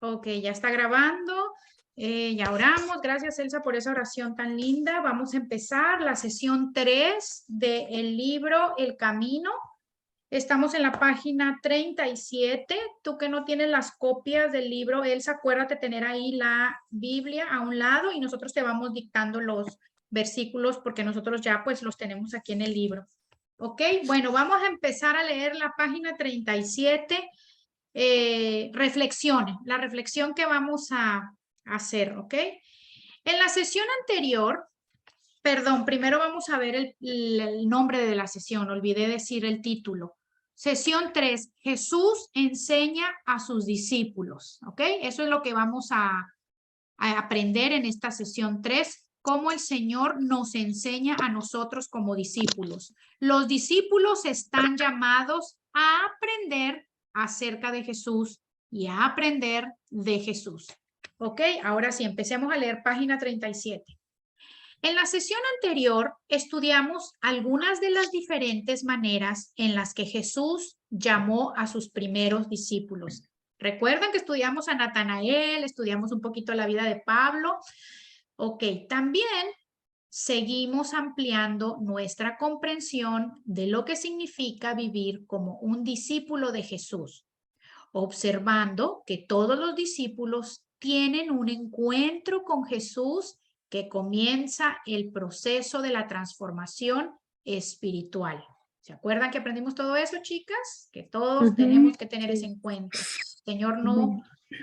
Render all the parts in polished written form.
Ok, ya está grabando. Ya oramos. Gracias, Elsa, por esa oración tan linda. Vamos a empezar la sesión 3 del libro El Camino. Estamos en la página 37. Tú que no tienes las copias del libro, Elsa, acuérdate tener ahí la Biblia a un lado y nosotros te vamos dictando los versículos porque nosotros ya pues los tenemos aquí en el libro. Ok, bueno, vamos a empezar a leer la página 37. Reflexiones, la reflexión que vamos a hacer, ¿ok? En la sesión anterior, perdón, primero vamos a ver el nombre de la sesión, olvidé decir el título. Sesión 3, Jesús enseña a sus discípulos, ¿ok? Eso es lo que vamos a aprender en esta sesión 3, cómo el Señor nos enseña a nosotros como discípulos. Los discípulos están llamados a aprender acerca de Jesús y a aprender de Jesús. ¿Ok? Ahora sí, empecemos a leer página 37. En la sesión anterior estudiamos algunas de las diferentes maneras en las que Jesús llamó a sus primeros discípulos. Recuerdan que estudiamos a Natanael, estudiamos un poquito la vida de Pablo. Ok, también seguimos ampliando nuestra comprensión de lo que significa vivir como un discípulo de Jesús, observando que todos los discípulos tienen un encuentro con Jesús que comienza el proceso de la transformación espiritual. ¿Se acuerdan que aprendimos todo eso, chicas? Que todos tenemos que tener ese encuentro. Señor,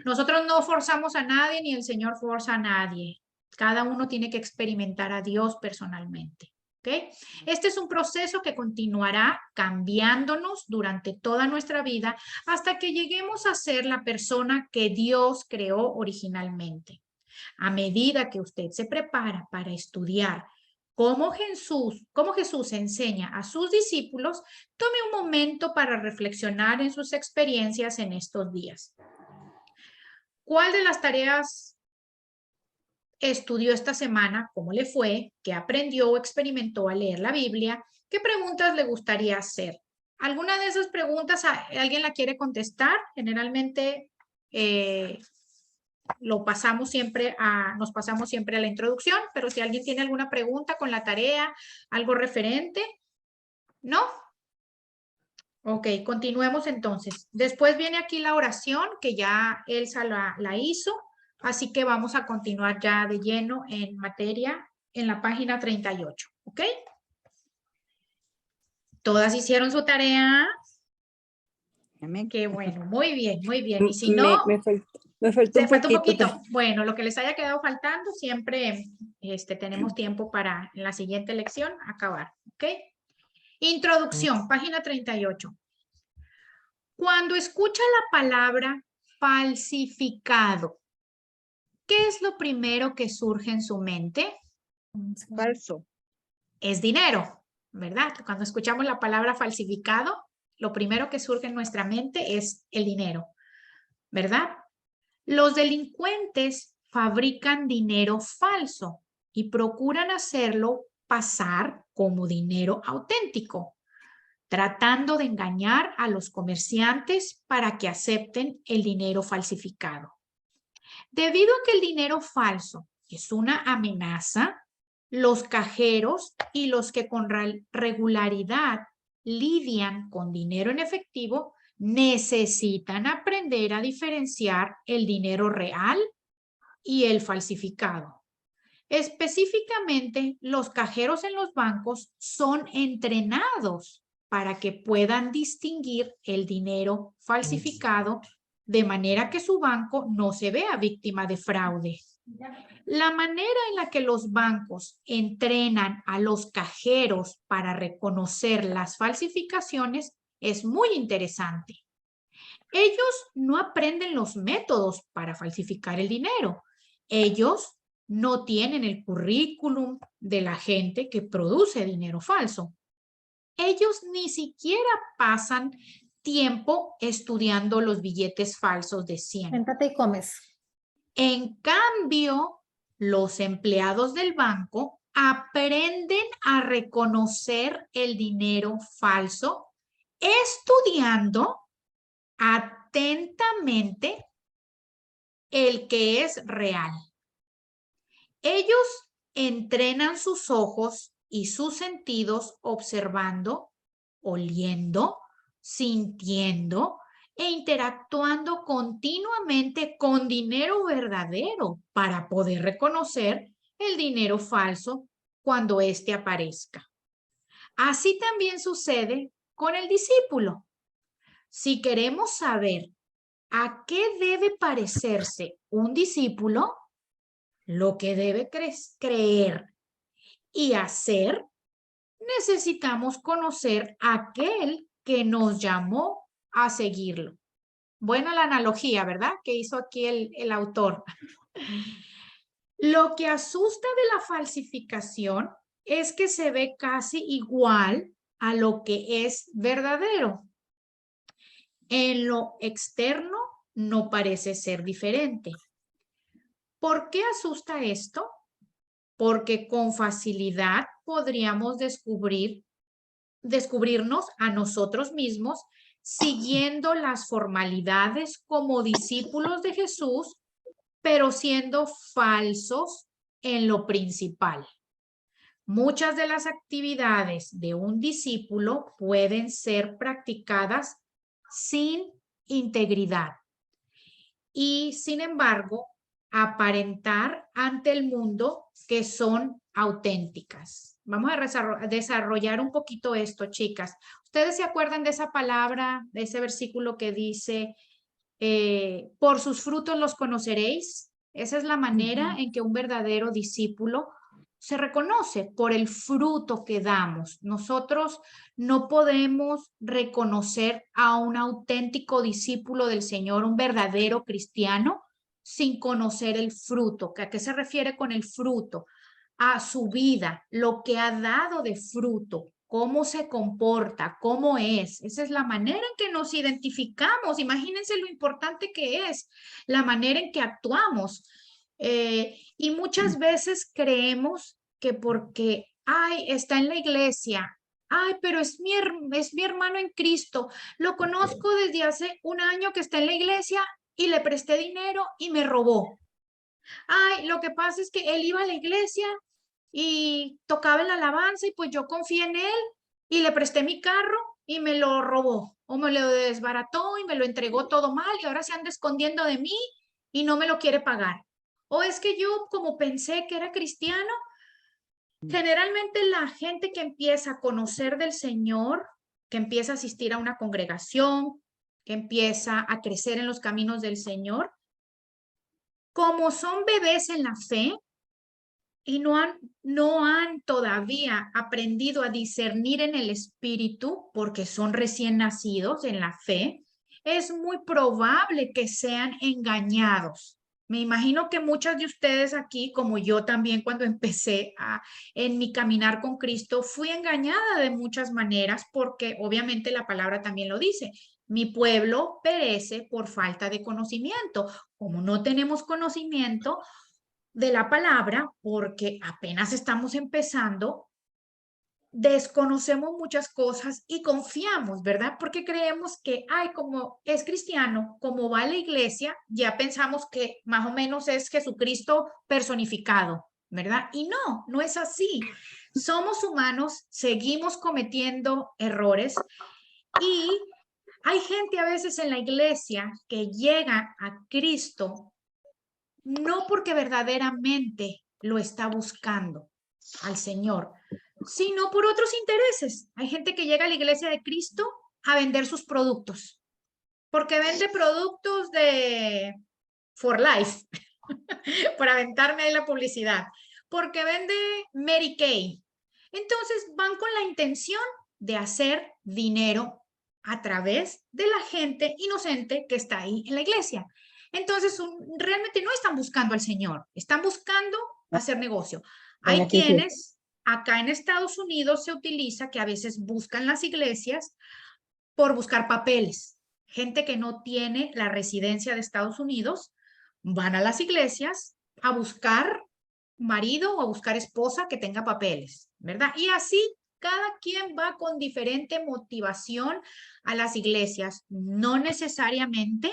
nosotros no forzamos a nadie ni el Señor forza a nadie. Cada uno tiene que experimentar a Dios personalmente. ¿Okay? Este es un proceso que continuará cambiándonos durante toda nuestra vida hasta que lleguemos a ser la persona que Dios creó originalmente. A medida que usted se prepara para estudiar cómo Jesús enseña a sus discípulos, tome un momento para reflexionar en sus experiencias en estos días. ¿Cuál de las tareas estudió esta semana? ¿Cómo le fue? ¿Qué aprendió o experimentó al leer la Biblia? ¿Qué preguntas le gustaría hacer? ¿Alguna de esas preguntas alguien la quiere contestar? Generalmente nos pasamos siempre a la introducción, pero si alguien tiene alguna pregunta con la tarea, algo referente, ¿no? Ok, continuemos entonces. Después viene aquí la oración que ya Elsa la hizo, así que vamos a continuar ya de lleno en materia en la página 38, ¿ok? ¿Todas hicieron su tarea? Amén. Qué bueno, muy bien, muy bien. Y si no, Me faltó se un falta un poquito. poquito. Bueno, lo que les haya quedado faltando, siempre tenemos tiempo para en la siguiente lección acabar, ¿ok? Introducción, página 38. Cuando escucha la palabra falsificado, ¿qué es lo primero que surge en su mente? Falso. Es dinero, ¿verdad? Cuando escuchamos la palabra falsificado, lo primero que surge en nuestra mente es el dinero, ¿verdad? Los delincuentes fabrican dinero falso y procuran hacerlo pasar como dinero auténtico, tratando de engañar a los comerciantes para que acepten el dinero falsificado. Debido a que el dinero falso es una amenaza, los cajeros y los que con regularidad lidian con dinero en efectivo necesitan aprender a diferenciar el dinero real y el falsificado. Específicamente, los cajeros en los bancos son entrenados para que puedan distinguir el dinero falsificado de manera que su banco no se vea víctima de fraude. La manera en la que los bancos entrenan a los cajeros para reconocer las falsificaciones es muy interesante. Ellos no aprenden los métodos para falsificar el dinero. Ellos no tienen el currículum de la gente que produce dinero falso. Ellos ni siquiera pasan tiempo estudiando los billetes falsos de 100. Siéntate y comes. En cambio, los empleados del banco aprenden a reconocer el dinero falso estudiando atentamente el que es real. Ellos entrenan sus ojos y sus sentidos observando, oliendo, sintiendo e interactuando continuamente con dinero verdadero para poder reconocer el dinero falso cuando éste aparezca. Así también sucede con el discípulo. Si queremos saber a qué debe parecerse un discípulo, lo que debe creer y hacer, necesitamos conocer a aquel que nos llamó a seguirlo. Buena la analogía, ¿verdad? Que hizo aquí el autor. Lo que asusta de la falsificación es que se ve casi igual a lo que es verdadero. En lo externo no parece ser diferente. ¿Por qué asusta esto? Porque con facilidad podríamos descubrirnos a nosotros mismos siguiendo las formalidades como discípulos de Jesús, pero siendo falsos en lo principal. Muchas de las actividades de un discípulo pueden ser practicadas sin integridad y, sin embargo, aparentar ante el mundo que son auténticas. Vamos a desarrollar un poquito esto, chicas. ¿Ustedes se acuerdan de esa palabra, de ese versículo que dice, por sus frutos los conoceréis? Esa es la manera en que un verdadero discípulo se reconoce, por el fruto que damos. Nosotros no podemos reconocer a un auténtico discípulo del Señor, un verdadero cristiano, sin conocer el fruto. ¿A qué se refiere con el fruto? A su vida, lo que ha dado de fruto, cómo se comporta, cómo es. Esa es la manera en que nos identificamos. Imagínense lo importante que es la manera en que actuamos. Y muchas veces creemos que porque, ay, está en la iglesia, ay, pero es mi hermano en Cristo, lo conozco desde hace un año que está en la iglesia y le presté dinero y me robó. Ay, lo que pasa es que él iba a la iglesia y tocaba en la alabanza y pues yo confié en él y le presté mi carro y me lo robó o me lo desbarató y me lo entregó todo mal y ahora se anda escondiendo de mí y no me lo quiere pagar. O es que yo, como pensé que era cristiano, generalmente la gente que empieza a conocer del Señor, que empieza a asistir a una congregación, que empieza a crecer en los caminos del Señor, como son bebés en la fe y no han todavía aprendido a discernir en el espíritu, porque son recién nacidos en la fe, es muy probable que sean engañados. Me imagino que muchas de ustedes aquí, como yo también cuando empecé en mi caminar con Cristo, fui engañada de muchas maneras porque obviamente la palabra también lo dice. Mi pueblo perece por falta de conocimiento. Como no tenemos conocimiento de la palabra, porque apenas estamos empezando, desconocemos muchas cosas y confiamos, ¿verdad? Porque creemos que, ay, como es cristiano, como va a la iglesia, ya pensamos que más o menos es Jesucristo personificado, ¿verdad? Y no, no es así. Somos humanos, seguimos cometiendo errores y hay gente a veces en la iglesia que llega a Cristo no porque verdaderamente lo está buscando al Señor, sino por otros intereses. Hay gente que llega a la iglesia de Cristo a vender sus productos, porque vende productos de For Life, por aventarme ahí la publicidad, porque vende Mary Kay. Entonces van con la intención de hacer dinero a través de la gente inocente que está ahí en la iglesia. Entonces, realmente no están buscando al Señor, están buscando hacer negocio. Hay quienes, acá en Estados Unidos se utiliza que a veces buscan las iglesias por buscar papeles. Gente que no tiene la residencia de Estados Unidos, van a las iglesias a buscar marido o a buscar esposa que tenga papeles, ¿verdad? Y así cada quien va con diferente motivación a las iglesias. No necesariamente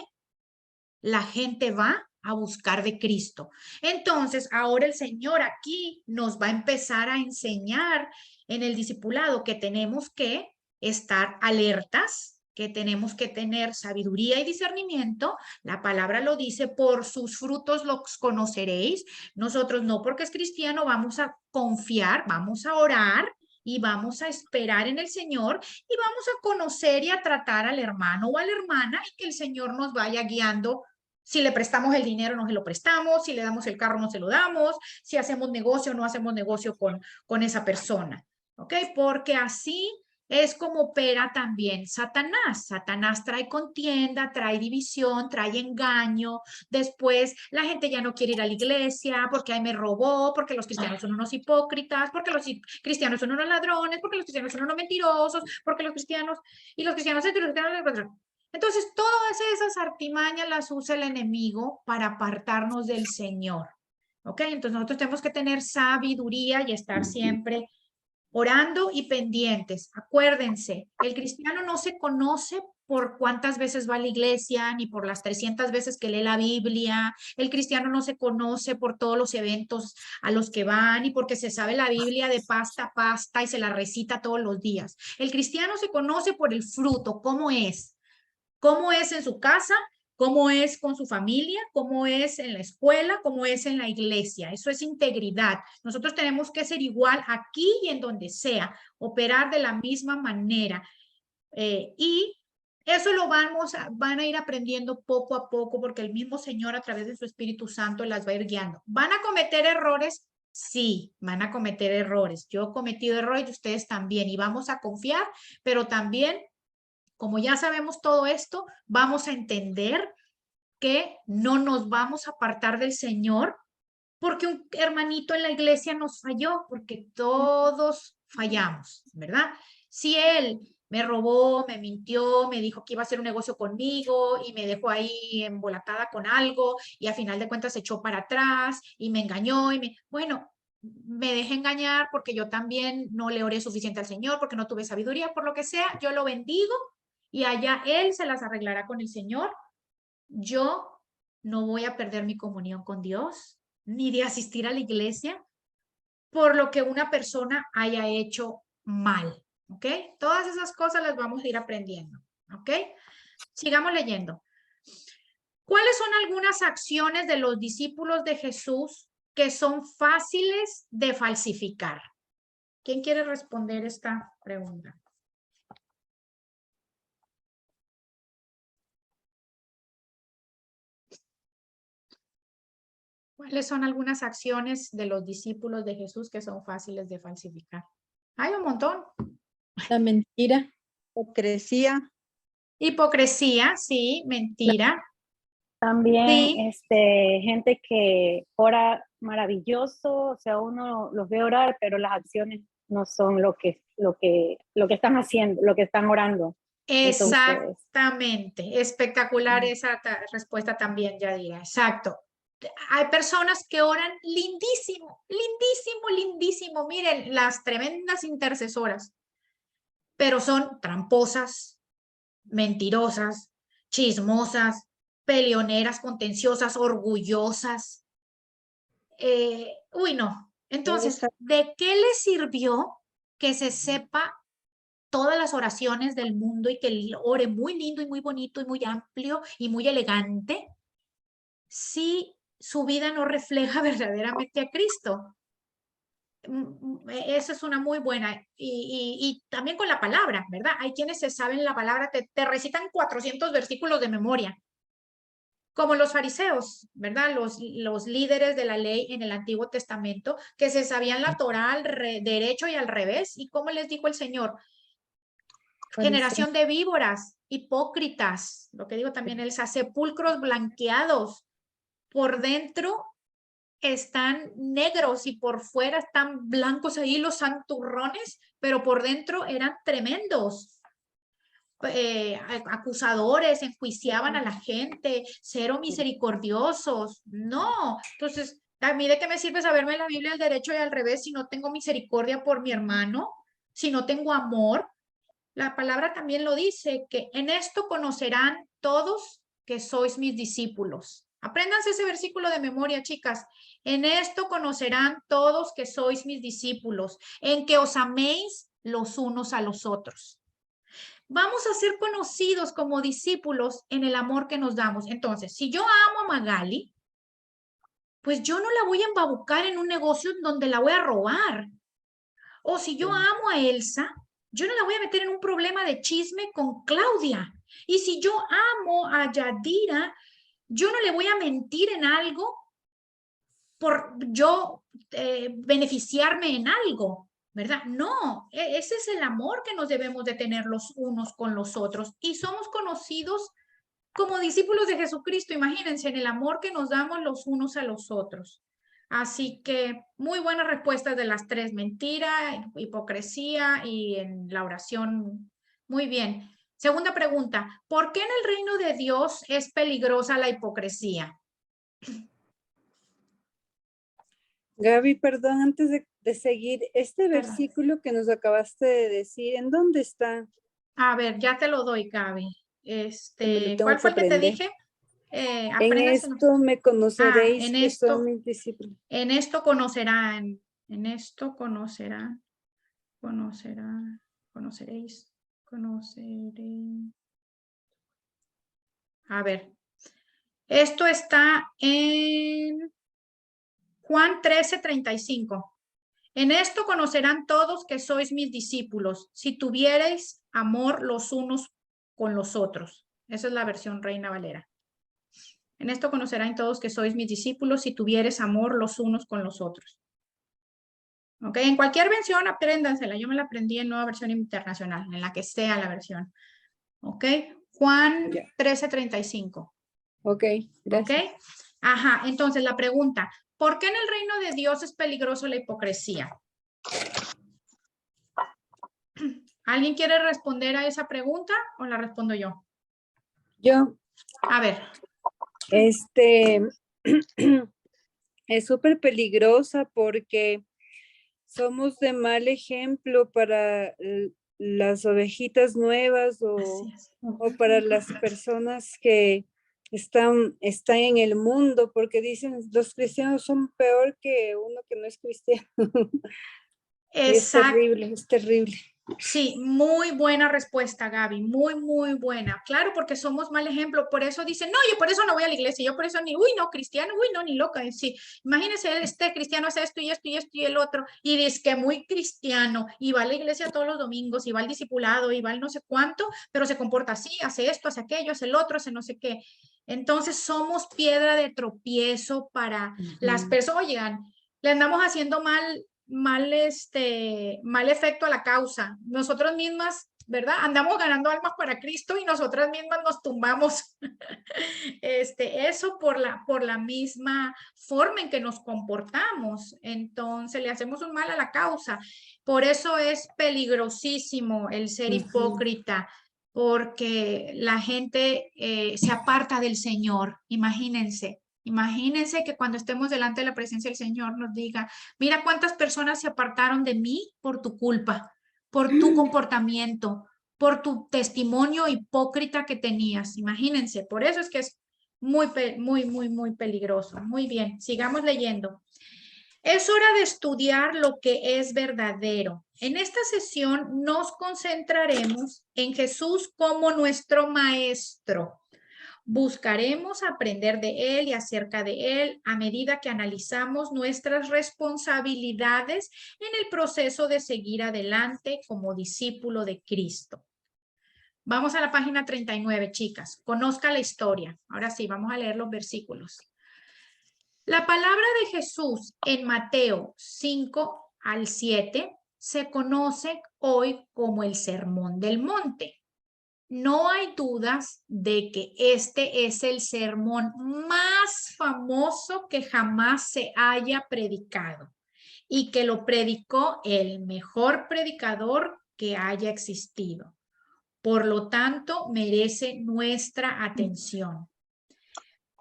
la gente va a buscar de Cristo. Entonces, ahora el Señor aquí nos va a empezar a enseñar en el discipulado que tenemos que estar alertas, que tenemos que tener sabiduría y discernimiento. La palabra lo dice, por sus frutos los conoceréis. Nosotros no, porque es cristiano, vamos a confiar, vamos a orar y vamos a esperar en el Señor y vamos a conocer y a tratar al hermano o a la hermana y que el Señor nos vaya guiando. Si le prestamos el dinero, no se lo prestamos. Si le damos el carro, no se lo damos. Si hacemos negocio, no hacemos negocio con esa persona. ¿Ok? Porque así es como opera también Satanás. Satanás trae contienda, trae división, trae engaño. Después la gente ya no quiere ir a la iglesia porque ahí me robó, porque los cristianos son unos hipócritas, porque los cristianos son unos ladrones, porque los cristianos son unos mentirosos, porque los cristianos y los cristianos esto y los cristianos. Entonces, todas esas artimañas las usa el enemigo para apartarnos del Señor. ¿Ok? Entonces, nosotros tenemos que tener sabiduría y estar siempre orando y pendientes. Acuérdense, el cristiano no se conoce por cuántas veces va a la iglesia, ni por las 300 veces que lee la Biblia. El cristiano no se conoce por todos los eventos a los que va, ni porque se sabe la Biblia de pasta a pasta y se la recita todos los días. El cristiano se conoce por el fruto, cómo es. Cómo es en su casa, cómo es con su familia, cómo es en la escuela, cómo es en la iglesia. Eso es integridad. Nosotros tenemos que ser igual aquí y en donde sea, operar de la misma manera. Y eso lo van a ir aprendiendo poco a poco porque el mismo Señor a través de su Espíritu Santo las va a ir guiando. ¿Van a cometer errores? Sí, van a cometer errores. Yo he cometido errores y ustedes también. Y vamos a confiar, pero también como ya sabemos todo esto, vamos a entender que no nos vamos a apartar del Señor porque un hermanito en la iglesia nos falló, porque todos fallamos, ¿verdad? Si él me robó, me mintió, me dijo que iba a hacer un negocio conmigo y me dejó ahí embolatada con algo y a final de cuentas se echó para atrás y me engañó bueno, me dejé engañar porque yo también no le oré suficiente al Señor, porque no tuve sabiduría, por lo que sea, yo lo bendigo y allá él se las arreglará con el Señor. Yo no voy a perder mi comunión con Dios, ni de asistir a la iglesia por lo que una persona haya hecho mal, ¿ok? Todas esas cosas las vamos a ir aprendiendo, ¿ok? Sigamos leyendo. ¿Cuáles son algunas acciones de los discípulos de Jesús que son fáciles de falsificar? ¿Quién quiere responder esta pregunta? ¿Cuáles son algunas acciones de los discípulos de Jesús que son fáciles de falsificar? Hay un montón. La mentira. Hipocresía. Hipocresía, sí, mentira. También Sí, gente que ora maravilloso, o sea, uno los ve orar, pero las acciones no son lo que están haciendo, lo que están orando. Entonces, exactamente. Espectacular esa respuesta también, Yadira. Exacto. Hay personas que oran lindísimo, lindísimo, lindísimo. Miren, las tremendas intercesoras, pero son tramposas, mentirosas, chismosas, peleoneras, contenciosas, orgullosas. Uy, no. Entonces, Esa- ¿de qué le sirvió que se sepa todas las oraciones del mundo y que ore muy lindo y muy bonito y muy amplio y muy elegante si su vida no refleja verdaderamente a Cristo? Esa es una muy buena. Y también con la palabra, ¿verdad? Hay quienes se saben la palabra, te recitan 400 versículos de memoria, como los fariseos, ¿verdad? Los líderes de la ley en el Antiguo Testamento, que se sabían la Torá al derecho y al revés. ¿Y cómo les dijo el Señor? Generación de víboras, hipócritas, lo que digo también, sepulcros blanqueados, por dentro están negros y por fuera están blancos ahí los santurrones, pero por dentro eran tremendos. Acusadores, enjuiciaban a la gente, cero misericordiosos. No, entonces, ¿a mí de qué me sirve saberme la Biblia al derecho y al revés si no tengo misericordia por mi hermano? Si no tengo amor. La palabra también lo dice, que en esto conocerán todos que sois mis discípulos. Apréndanse ese versículo de memoria, chicas. En esto conocerán todos que sois mis discípulos, en que os améis los unos a los otros. Vamos a ser conocidos como discípulos en el amor que nos damos. Entonces, si yo amo a Magali, pues yo no la voy a embabucar en un negocio donde la voy a robar. O si yo amo a Elsa, yo no la voy a meter en un problema de chisme con Claudia. Y si yo amo a Yadira, yo no le voy a mentir en algo por yo beneficiarme en algo, ¿verdad? No, ese es el amor que nos debemos de tener los unos con los otros. Y somos conocidos como discípulos de Jesucristo, imagínense, en el amor que nos damos los unos a los otros. Así que muy buenas respuestas de las tres: mentira, hipocresía y en la oración. Muy bien. Segunda pregunta: ¿por qué en el reino de Dios es peligrosa la hipocresía? Gaby, perdón, antes de seguir, este versículo que nos acabaste de decir, ¿en dónde está? A ver, ya te lo doy, Gaby. Me lo ¿Cuál tengo fue el que te aprender. dije? En esto me conoceréis en que esto, son mis discípulos. En esto conocerán, en esto conocerán, conoceréis. A ver, esto está en Juan 13:35. En esto conocerán todos que sois mis discípulos, si tuviereis amor los unos con los otros. Esa es la versión Reina Valera. En esto conocerán todos que sois mis discípulos, si tuviereis amor los unos con los otros. ¿Ok? En cualquier versión, apréndansela. Yo me la aprendí en Nueva Versión Internacional, en la que sea la versión. ¿Ok? Juan 13:35. Ok, gracias. ¿Ok? Ajá, entonces la pregunta: ¿por qué en el reino de Dios es peligroso la hipocresía? ¿Alguien quiere responder a esa pregunta o la respondo yo? Yo, A ver. es súper peligrosa porque somos de mal ejemplo para las ovejitas nuevas o para las personas que están en el mundo, porque dicen los cristianos son peor que uno que no es cristiano. Y es terrible, es terrible. Sí, muy buena respuesta, Gaby, muy, muy buena. Claro, porque somos mal ejemplo, por eso dicen, no, yo por eso no voy a la iglesia, yo por eso ni, uy, no, cristiano, uy, no, ni loca. Sí, imagínense, este cristiano hace esto y esto y esto y el otro, y dice que muy cristiano, y va a la iglesia todos los domingos, y va al discipulado, y va al no sé cuánto, pero se comporta así, hace esto, hace aquello, hace el otro, hace no sé qué. Entonces somos piedra de tropiezo para las personas. Oigan, le andamos haciendo mal efecto a la causa. Nosotros mismas, ¿verdad? Andamos ganando almas para Cristo y nosotras mismas nos tumbamos. Eso por la misma forma en que nos comportamos. Entonces le hacemos un mal a la causa. Por eso es peligrosísimo el ser hipócrita, porque la gente se aparta del Señor. Imagínense que cuando estemos delante de la presencia del Señor nos diga: mira cuántas personas se apartaron de mí por tu culpa, por tu comportamiento, por tu testimonio hipócrita que tenías. Imagínense, por eso es que es muy, muy, muy, muy peligroso. Muy bien, sigamos leyendo. Es hora de estudiar lo que es verdadero. En esta sesión nos concentraremos en Jesús como nuestro maestro. Buscaremos aprender de él y acerca de él a medida que analizamos nuestras responsabilidades en el proceso de seguir adelante como discípulo de Cristo. Vamos a la página 39, chicas. Conozca la historia. Ahora sí, vamos a leer los versículos. La palabra de Jesús en Mateo 5-7 se conoce hoy como el Sermón del Monte. No hay dudas de que este es el sermón más famoso que jamás se haya predicado y que lo predicó el mejor predicador que haya existido. Por lo tanto, merece nuestra atención.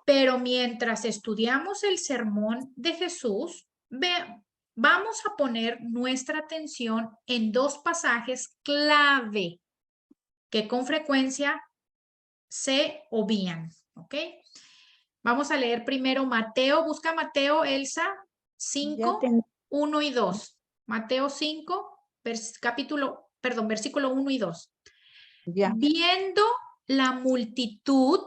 Pero mientras estudiamos el sermón de Jesús, vamos a poner nuestra atención en dos pasajes clave que con frecuencia se obvian, ¿ok? Vamos a leer primero Mateo. Busca Mateo, Elsa, 5, 1 y 2. Mateo 5, versículo 1 y 2. Ya. Viendo la multitud,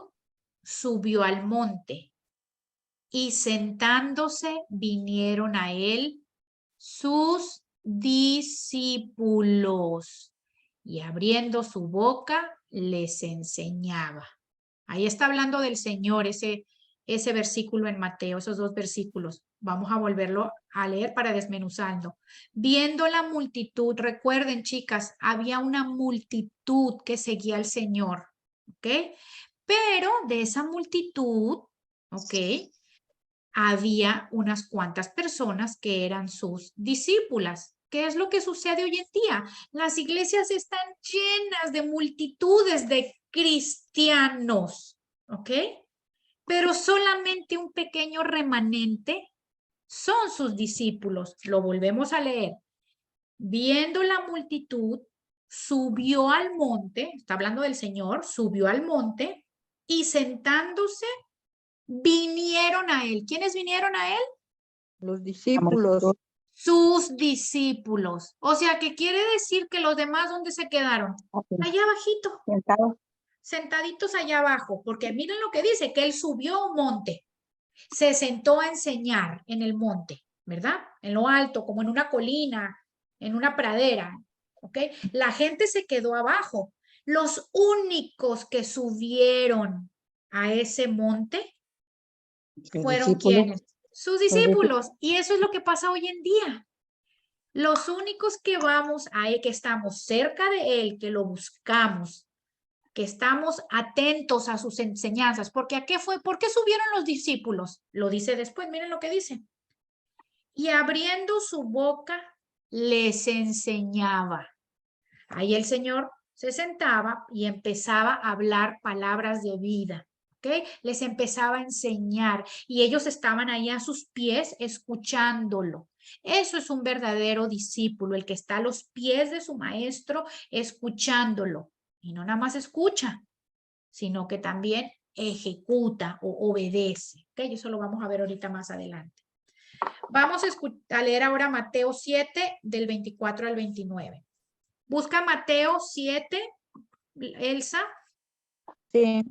subió al monte y sentándose vinieron a él sus discípulos y abriendo su boca les enseñaba. Ahí está hablando del Señor, ese versículo en Mateo, esos 2 versículos. Vamos a volverlo a leer para desmenuzarlo. Viendo la multitud, recuerden, chicas, había una multitud que seguía al Señor, ¿ok? Pero de esa multitud, ¿ok? Había unas cuantas personas que eran sus discípulas. ¿Qué es lo que sucede hoy en día? Las iglesias están llenas de multitudes de cristianos, ¿ok? Pero solamente un pequeño remanente son sus discípulos. Lo volvemos a leer. Viendo la multitud, subió al monte, está hablando del Señor, subió al monte y sentándose, vinieron a él. ¿Quiénes vinieron a él? Los discípulos. Sus discípulos. O sea, ¿qué quiere decir que los demás dónde se quedaron? Allá abajito. Sentaditos allá abajo, porque miren lo que dice, que él subió a un monte, se sentó a enseñar en el monte, ¿verdad? En lo alto, como en una colina, en una pradera, ¿ok? La gente se quedó abajo. Los únicos que subieron a ese monte fueron ¿quiénes? Sus discípulos. Y eso es lo que pasa hoy en día. Los únicos que vamos a él, que estamos cerca de él, que lo buscamos, que estamos atentos a sus enseñanzas. Porque ¿a qué fue? ¿Por qué subieron los discípulos? Lo dice después, miren lo que dice. Y abriendo su boca, les enseñaba. Ahí el Señor se sentaba y empezaba a hablar palabras de vida. ¿Okay? Les empezaba a enseñar y ellos estaban ahí a sus pies escuchándolo. Eso es un verdadero discípulo, el que está a los pies de su maestro escuchándolo. Y no nada más escucha, sino que también ejecuta o obedece. ¿Okay? Eso lo vamos a ver ahorita más adelante. Vamos a leer ahora Mateo 7 del 24 al 29. Busca Mateo 7, Elsa. Sí.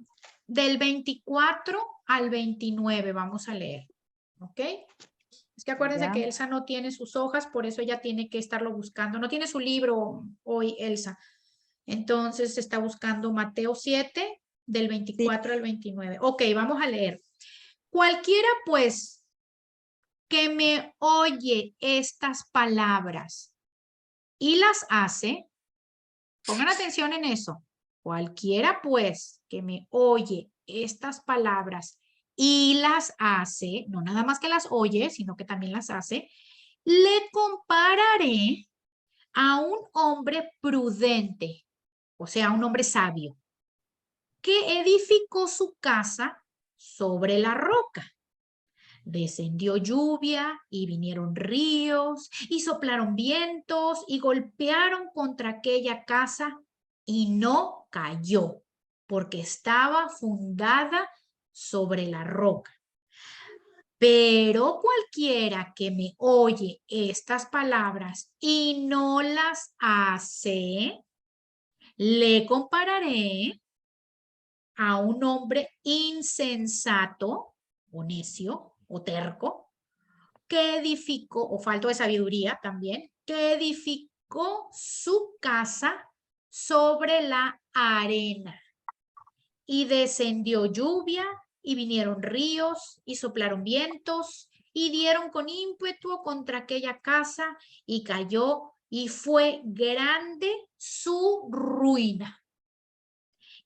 Del 24 al 29 vamos a leer. ¿Ok? Es que acuérdense que Elsa no tiene sus hojas, por eso ella tiene que estarlo buscando. No tiene su libro hoy, Elsa. Entonces está buscando Mateo 7, del 24 al 29. Ok, vamos a leer. Cualquiera, pues, que me oye estas palabras y las hace, pongan atención en eso. Cualquiera, pues, que me oye estas palabras y las hace, no nada más que las oye, sino que también las hace, le compararé a un hombre prudente, o sea, un hombre sabio, que edificó su casa sobre la roca. Descendió lluvia y vinieron ríos y soplaron vientos y golpearon contra aquella casa y no cayó porque estaba fundada sobre la roca. Pero cualquiera que me oye estas palabras y no las hace, le compararé a un hombre insensato o necio o terco que edificó, o falto de sabiduría también, que edificó su casa sobre la arena. Y descendió lluvia, y vinieron ríos, y soplaron vientos, y dieron con ímpetu contra aquella casa, y cayó, y fue grande su ruina.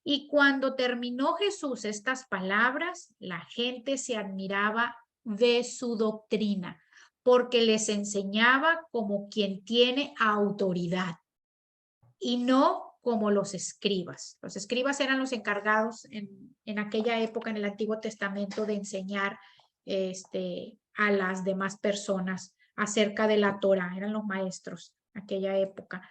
Y cuando terminó Jesús estas palabras, la gente se admiraba de su doctrina, porque les enseñaba como quien tiene autoridad y no como los escribas. Los escribas eran los encargados en aquella época, en el Antiguo Testamento, de enseñar a las demás personas acerca de la Torá. Eran los maestros en aquella época.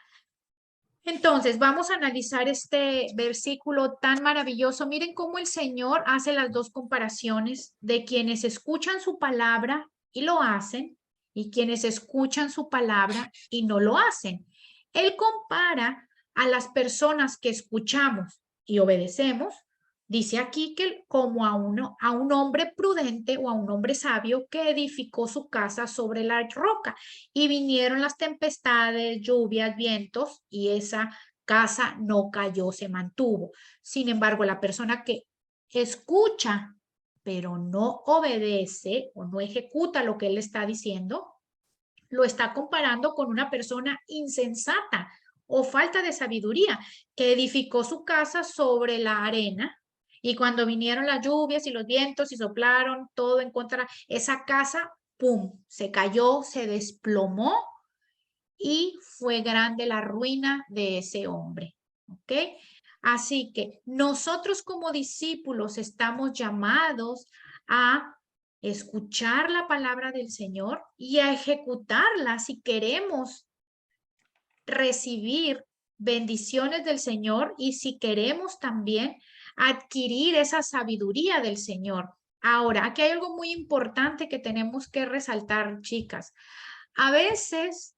Entonces, vamos a analizar este versículo tan maravilloso. Miren cómo el Señor hace las dos comparaciones de quienes escuchan su palabra y lo hacen, y quienes escuchan su palabra y no lo hacen. Él compara a las personas que escuchamos y obedecemos. Dice aquí que como a un hombre prudente o a un hombre sabio que edificó su casa sobre la roca y vinieron las tempestades, lluvias, vientos y esa casa no cayó, se mantuvo. Sin embargo, la persona que escucha pero no obedece o no ejecuta lo que él está diciendo, lo está comparando con una persona insensata o falta de sabiduría que edificó su casa sobre la arena. Y cuando vinieron las lluvias y los vientos y soplaron todo en contra, esa casa, ¡pum!, se cayó, se desplomó y fue grande la ruina de ese hombre. ¿Ok? Así que nosotros como discípulos estamos llamados a escuchar la palabra del Señor y a ejecutarla si queremos recibir bendiciones del Señor y si queremos también adquirir esa sabiduría del Señor. Ahora, aquí hay algo muy importante que tenemos que resaltar, chicas. A veces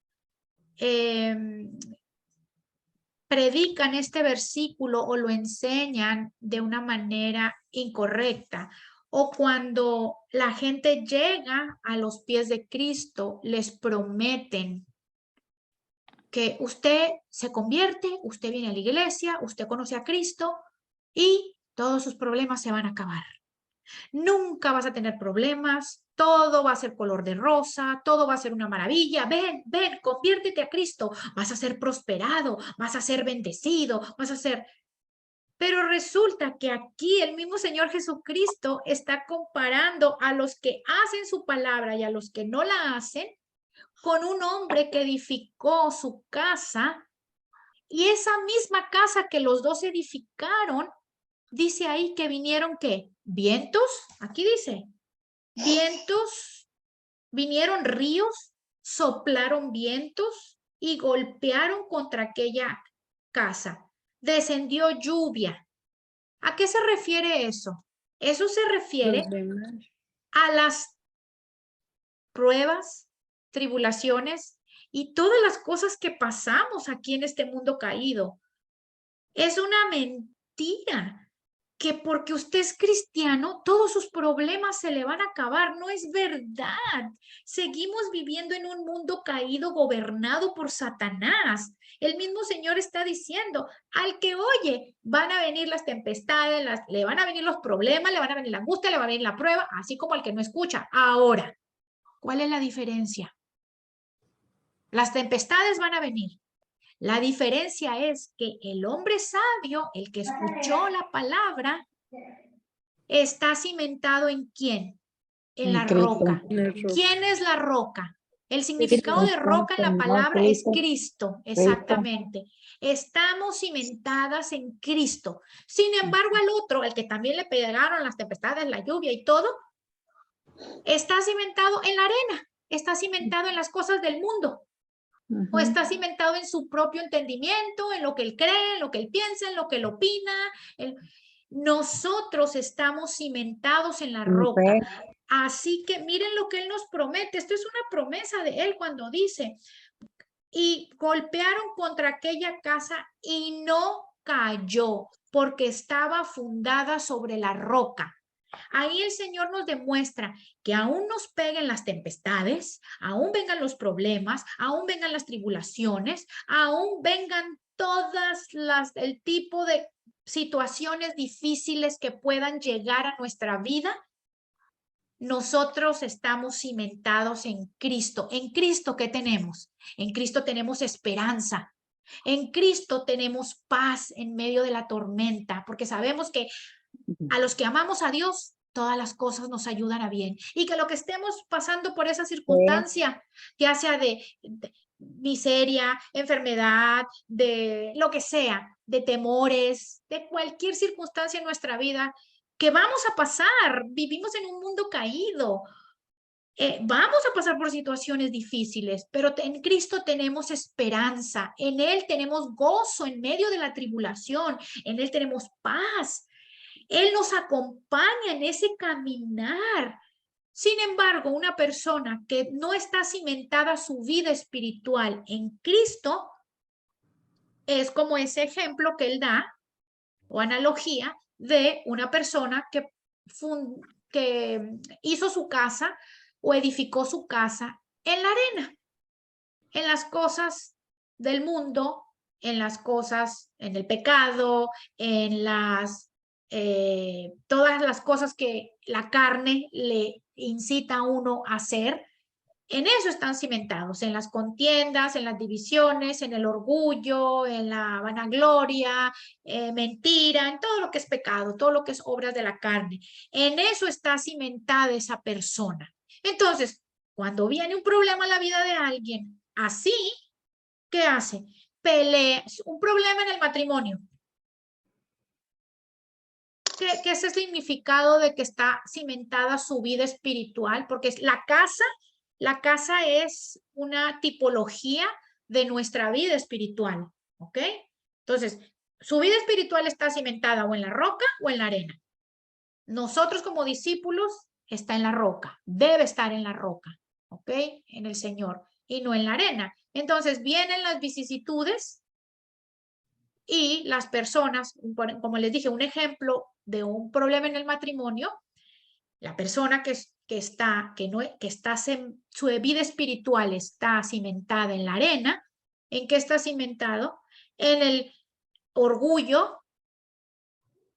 predican este versículo o lo enseñan de una manera incorrecta. O cuando la gente llega a los pies de Cristo, les prometen que usted se convierte, usted viene a la iglesia, usted conoce a Cristo y todos sus problemas se van a acabar. Nunca vas a tener problemas, todo va a ser color de rosa, todo va a ser una maravilla. Ven, ven, conviértete a Cristo, vas a ser prosperado, vas a ser bendecido, vas a ser... Pero resulta que aquí el mismo Señor Jesucristo está comparando a los que hacen su palabra y a los que no la hacen con un hombre que edificó su casa, y esa misma casa que los dos edificaron, dice ahí que vinieron, ¿qué? Vientos, aquí dice, vientos, vinieron ríos, soplaron vientos y golpearon contra aquella casa. Descendió lluvia. ¿A qué se refiere eso? Eso se refiere a las pruebas, tribulaciones y todas las cosas que pasamos aquí en este mundo caído. Es una mentira que porque usted es cristiano, todos sus problemas se le van a acabar. No es verdad. Seguimos viviendo en un mundo caído, gobernado por Satanás. El mismo Señor está diciendo, al que oye, van a venir las tempestades, le van a venir los problemas, le van a venir la angustia, le va a venir la prueba, así como al que no escucha. Ahora, ¿cuál es la diferencia? Las tempestades van a venir. La diferencia es que el hombre sabio, el que escuchó la palabra, está cimentado ¿en quién? En la roca. ¿Quién es la roca? El significado de roca en la palabra es Cristo, exactamente. Estamos cimentadas en Cristo. Sin embargo, el otro, el que también le pegaron las tempestades, la lluvia y todo, está cimentado en la arena, está cimentado en las cosas del mundo. O está cimentado en su propio entendimiento, en lo que él cree, en lo que él piensa, en lo que él opina. Nosotros estamos cimentados en la roca. Así que miren lo que él nos promete. Esto es una promesa de él cuando dice, y golpearon contra aquella casa y no cayó porque estaba fundada sobre la roca. Ahí el Señor nos demuestra que aún nos peguen las tempestades, aún vengan los problemas, aún vengan las tribulaciones, aún vengan el tipo de situaciones difíciles que puedan llegar a nuestra vida. Nosotros estamos cimentados en Cristo. ¿En Cristo qué tenemos? En Cristo tenemos esperanza. En Cristo tenemos paz en medio de la tormenta, porque sabemos que a los que amamos a Dios, todas las cosas nos ayudan a bien. Y que lo que estemos pasando por esa circunstancia, ya sea de miseria, enfermedad, de lo que sea, de temores, de cualquier circunstancia en nuestra vida, que vamos a pasar. Vivimos en un mundo caído. Vamos a pasar por situaciones difíciles, pero en Cristo tenemos esperanza, en Él tenemos gozo en medio de la tribulación, en Él tenemos paz. Él nos acompaña en ese caminar. Sin embargo, una persona que no está cimentada su vida espiritual en Cristo es como ese ejemplo que él da o analogía de una persona que hizo su casa o edificó su casa en la arena, en las cosas del mundo, en las cosas, en el pecado, en todas las cosas que la carne le incita a uno a hacer. En eso están cimentados, en las contiendas, en las divisiones, en el orgullo, en la vanagloria, mentira, en todo lo que es pecado, todo lo que es obras de la carne. En eso está cimentada esa persona. Entonces, cuando viene un problema en la vida de alguien así, ¿qué hace? Pelea, un problema en el matrimonio. ¿Qué es el significado de que está cimentada su vida espiritual? Porque es la casa es una tipología de nuestra vida espiritual, ¿ok? Entonces, su vida espiritual está cimentada o en la roca o en la arena. Nosotros como discípulos está en la roca, debe estar en la roca, ¿ok? En el Señor y no en la arena. Entonces vienen las vicisitudes y las personas, como les dije, un ejemplo de un problema en el matrimonio, la persona su vida espiritual está cimentada en la arena. ¿En qué está cimentado? En el orgullo,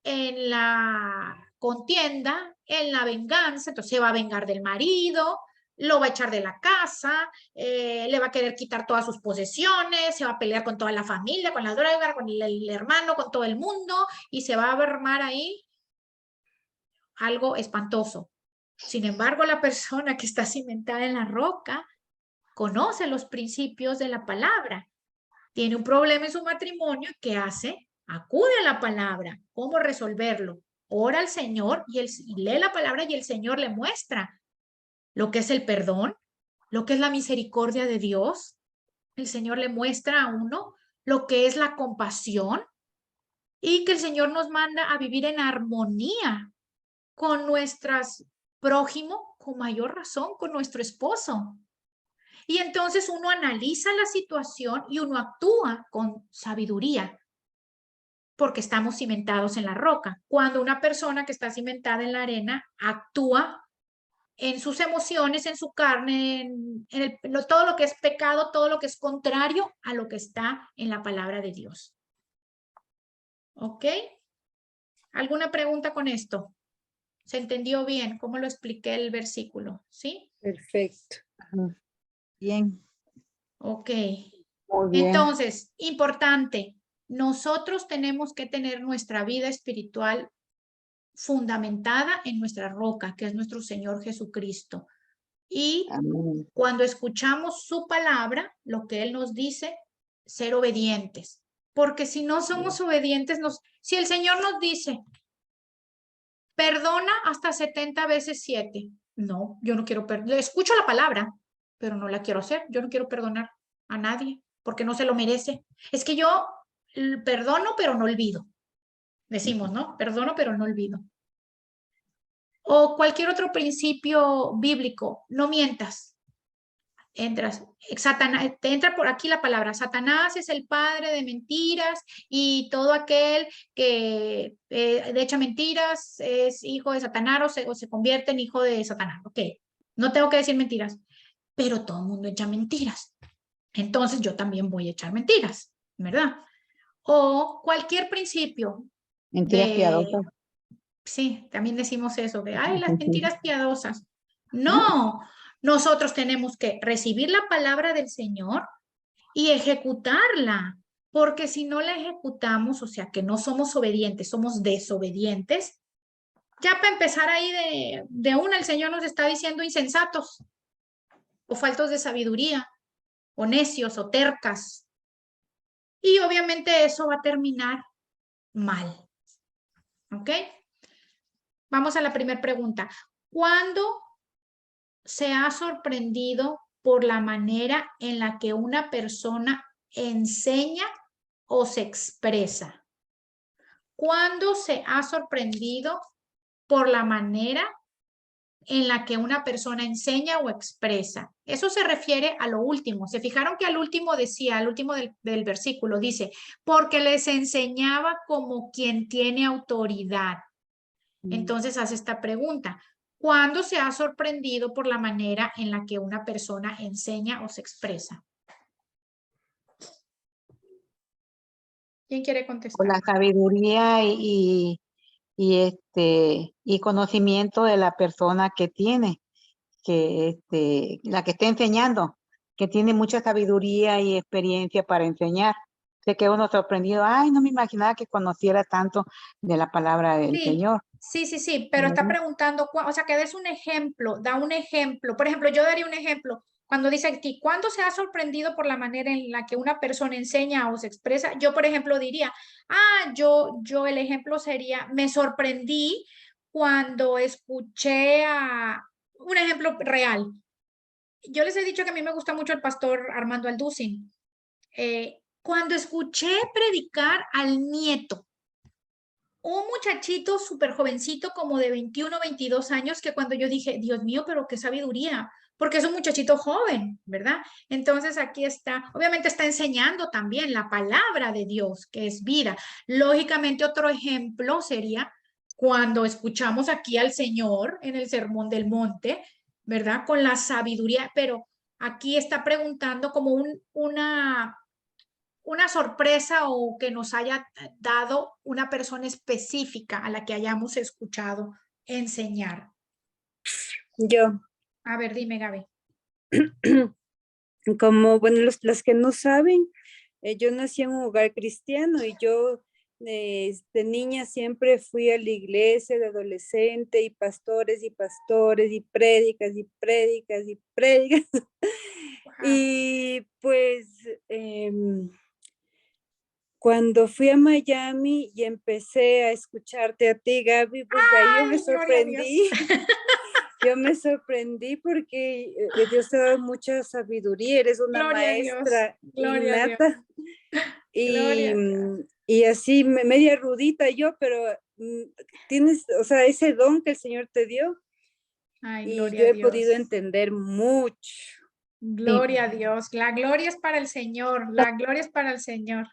en la contienda, en la venganza. Entonces se va a vengar del marido, lo va a echar de la casa, le va a querer quitar todas sus posesiones, se va a pelear con toda la familia, con la droga, con el hermano, con todo el mundo, y se va a armar ahí algo espantoso. Sin embargo, la persona que está cimentada en la roca conoce los principios de la palabra. Tiene un problema en su matrimonio, ¿qué hace? Acude a la palabra. ¿Cómo resolverlo? Ora al Señor y lee la palabra y el Señor le muestra lo que es el perdón, lo que es la misericordia de Dios. El Señor le muestra a uno lo que es la compasión y que el Señor nos manda a vivir en armonía con nuestras prójimo, con mayor razón, con nuestro esposo. Y entonces uno analiza la situación y uno actúa con sabiduría, porque estamos cimentados en la roca. Cuando una persona que está cimentada en la arena actúa en sus emociones, en su carne, todo lo que es pecado, todo lo que es contrario a lo que está en la palabra de Dios. ¿Ok? ¿Alguna pregunta con esto? ¿Se entendió bien cómo lo expliqué el versículo? ¿Sí? Perfecto. Bien. Ok. Muy bien. Entonces, importante, nosotros tenemos que tener nuestra vida espiritual fundamentada en nuestra roca, que es nuestro Señor Jesucristo. Y Amén. cuando escuchamos su palabra, lo que Él nos dice, ser obedientes. Porque si no somos obedientes, si el Señor nos dice, perdona hasta 70 veces 7. No, yo no quiero perdonar. Escucho la palabra, pero no la quiero hacer. Yo no quiero perdonar a nadie porque no se lo merece. Es que yo perdono, pero no olvido. Decimos, ¿no? Perdono, pero no olvido. O cualquier otro principio bíblico. No mientas. Te entra por aquí la palabra, Satanás es el padre de mentiras y todo aquel que echa mentiras es hijo de Satanás o se convierte en hijo de Satanás. Ok, no tengo que decir mentiras, pero todo el mundo echa mentiras. Entonces yo también voy a echar mentiras, ¿verdad? O cualquier principio. Mentiras piadosas. Sí, también decimos eso, de, ay, las mentiras piadosas. No, nosotros tenemos que recibir la palabra del Señor y ejecutarla, porque si no la ejecutamos, o sea, que no somos obedientes, somos desobedientes, ya para empezar ahí de una, el Señor nos está diciendo insensatos, o faltos de sabiduría, o necios, o tercas. Y obviamente eso va a terminar mal. ¿Ok? Vamos a la primera pregunta. ¿Cuándo se ha sorprendido por la manera en la que una persona enseña o se expresa? ¿Cuándo se ha sorprendido por la manera en la que una persona enseña o expresa? Eso se refiere a lo último. ¿Se fijaron que al último decía, al último del versículo dice, porque les enseñaba como quien tiene autoridad? Entonces hace esta pregunta: ¿cuándo se ha sorprendido por la manera en la que una persona enseña o se expresa? ¿Quién quiere Con contestar? la sabiduría y conocimiento de la persona que tiene, la que está enseñando, que tiene mucha sabiduría y experiencia para enseñar. Se queda uno sorprendido, ay, no me imaginaba que conociera tanto de la palabra del Señor. Sí, pero está preguntando, o sea, que des un ejemplo, da un ejemplo. Por ejemplo, yo daría un ejemplo. Cuando dice aquí, ¿cuándo se ha sorprendido por la manera en la que una persona enseña o se expresa? Yo, por ejemplo, diría, el ejemplo sería, me sorprendí cuando escuché un ejemplo real. Yo les he dicho que a mí me gusta mucho el pastor Armando Alducin. Cuando escuché predicar al nieto, un muchachito súper jovencito, como de 21, 22 años, que cuando yo dije, Dios mío, pero qué sabiduría, porque es un muchachito joven, ¿verdad? Entonces aquí está, obviamente está enseñando también la palabra de Dios, que es vida. Lógicamente otro ejemplo sería cuando escuchamos aquí al Señor en el Sermón del Monte, ¿verdad? Con la sabiduría, pero aquí está preguntando como una sorpresa o que nos haya dado una persona específica a la que hayamos escuchado enseñar. Yo. A ver, dime, Gaby. Como, bueno, las que no saben, yo nací en un hogar cristiano y yo de niña siempre fui a la iglesia, de adolescente, y pastores y pastores, y prédicas y prédicas y prédicas. Y pues cuando fui a Miami y empecé a escucharte a ti, Gaby, pues ahí yo me sorprendí. Yo me sorprendí porque Dios te ha dado mucha sabiduría, eres una maestra innata. Y así media rudita yo, pero tienes, o sea, ese don que el Señor te dio. Y yo he podido entender mucho. Gloria a Dios. La gloria es para el Señor. La gloria es para el Señor.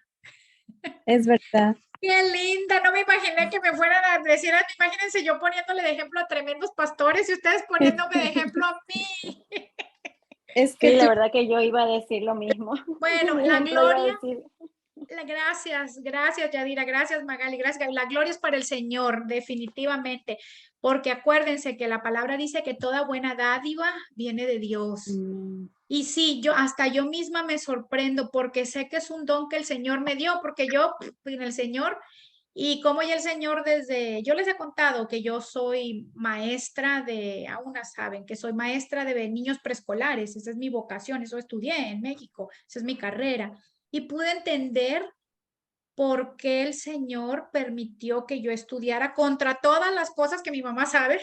Es verdad. Qué linda, no me imaginé que me fueran a decir, imagínense yo poniéndole de ejemplo a tremendos pastores y ustedes poniéndome de ejemplo a mí. Es que sí, la verdad que yo iba a decir lo mismo. Bueno, la gloria, gracias Yadira, gracias Magali, gracias. La gloria es para el Señor, definitivamente, porque acuérdense que la palabra dice que toda buena dádiva viene de Dios. Y sí, hasta yo misma me sorprendo porque sé que es un don que el Señor me dio, porque yo en el Señor, y como ya el Señor yo les he contado que yo soy maestra aún no saben, que soy maestra de niños preescolares, esa es mi vocación, eso estudié en México, esa es mi carrera, y pude entender por qué el Señor permitió que yo estudiara contra todas las cosas que mi mamá sabe,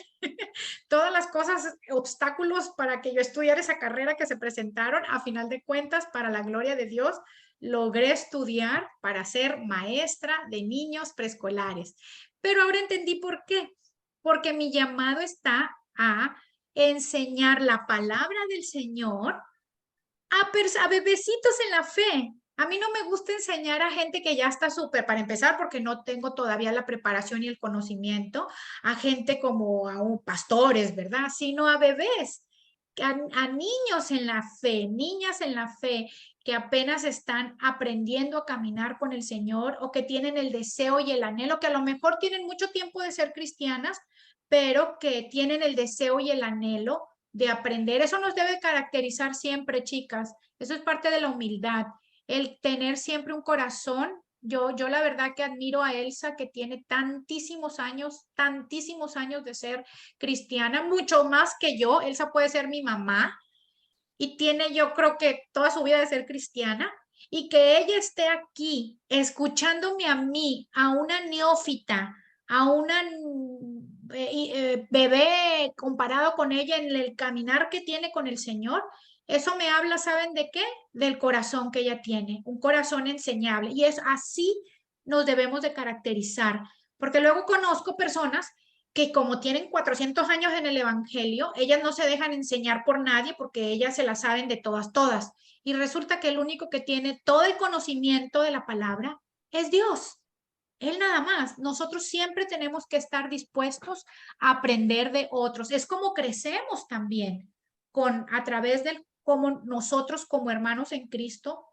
todas las cosas, obstáculos para que yo estudiara esa carrera que se presentaron. A final de cuentas, para la gloria de Dios, logré estudiar para ser maestra de niños preescolares. Pero ahora entendí por qué. Porque mi llamado está a enseñar la palabra del Señor a bebecitos en la fe. A mí no me gusta enseñar a gente que ya está súper, para empezar, porque no tengo todavía la preparación y el conocimiento, a gente como pastores, ¿verdad? Sino a bebés, a niños en la fe, niñas en la fe, que apenas están aprendiendo a caminar con el Señor o que tienen el deseo y el anhelo, que a lo mejor tienen mucho tiempo de ser cristianas, pero que tienen el deseo y el anhelo de aprender. Eso nos debe caracterizar siempre, chicas. Eso es parte de la humildad, el tener siempre un corazón. Yo la verdad que admiro a Elsa, que tiene tantísimos años de ser cristiana, mucho más que yo. Elsa puede ser mi mamá y tiene, yo creo que toda su vida de ser cristiana, y que ella esté aquí escuchándome a mí, a una neófita, a una bebé comparado con ella en el caminar que tiene con el Señor. Eso me habla, ¿saben de qué? Del corazón que ella tiene, un corazón enseñable. Y es así nos debemos de caracterizar, porque luego conozco personas que como tienen 400 años en el Evangelio, ellas no se dejan enseñar por nadie porque ellas se la saben de todas, todas. Y resulta que el único que tiene todo el conocimiento de la palabra es Dios. Él nada más. Nosotros siempre tenemos que estar dispuestos a aprender de otros. Es como crecemos también a través del cómo nosotros como hermanos en Cristo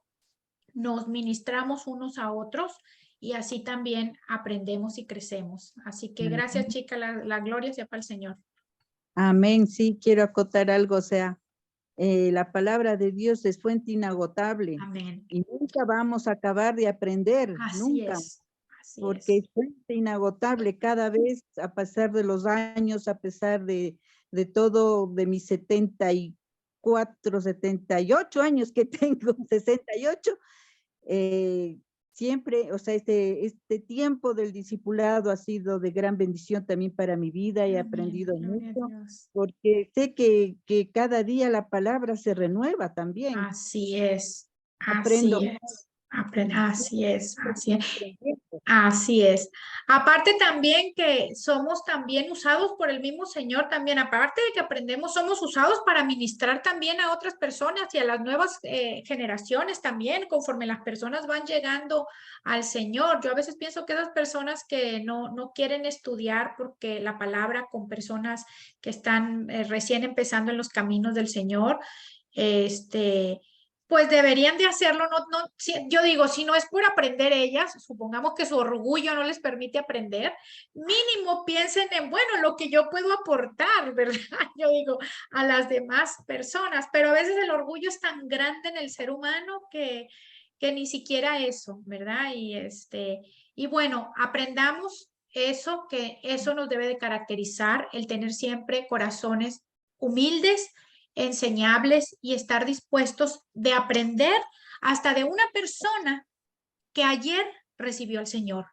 nos ministramos unos a otros y así también aprendemos y crecemos. Así que gracias, chica, la gloria sea para el Señor. Amén, sí, quiero acotar algo, o sea, la palabra de Dios es fuente inagotable. Amén. Y nunca vamos a acabar de aprender, Así nunca. es. Así porque es. es fuente inagotable cada vez, a pesar de los años, a pesar de todo, de mis 74, 78 años que tengo, 68, siempre, o sea, este tiempo del discipulado ha sido de gran bendición también para mi vida, he aprendido mucho, porque sé que cada día la palabra se renueva también. Así es. Aprendo. Así es. Así es, así es. Así es. Aparte también que somos también usados por el mismo Señor también, aparte de que aprendemos, somos usados para ministrar también a otras personas y a las nuevas generaciones también, conforme las personas van llegando al Señor. Yo a veces pienso que esas personas que no quieren estudiar porque la palabra con personas que están recién empezando en los caminos del Señor, pues deberían de hacerlo. Yo digo, si no es por aprender ellas, supongamos que su orgullo no les permite aprender, mínimo piensen en, bueno, lo que yo puedo aportar, ¿verdad? Yo digo, a las demás personas, pero a veces el orgullo es tan grande en el ser humano que ni siquiera eso, ¿verdad? Y bueno, aprendamos eso, que eso nos debe de caracterizar, el tener siempre corazones humildes, enseñables y estar dispuestos de aprender hasta de una persona que ayer recibió al Señor.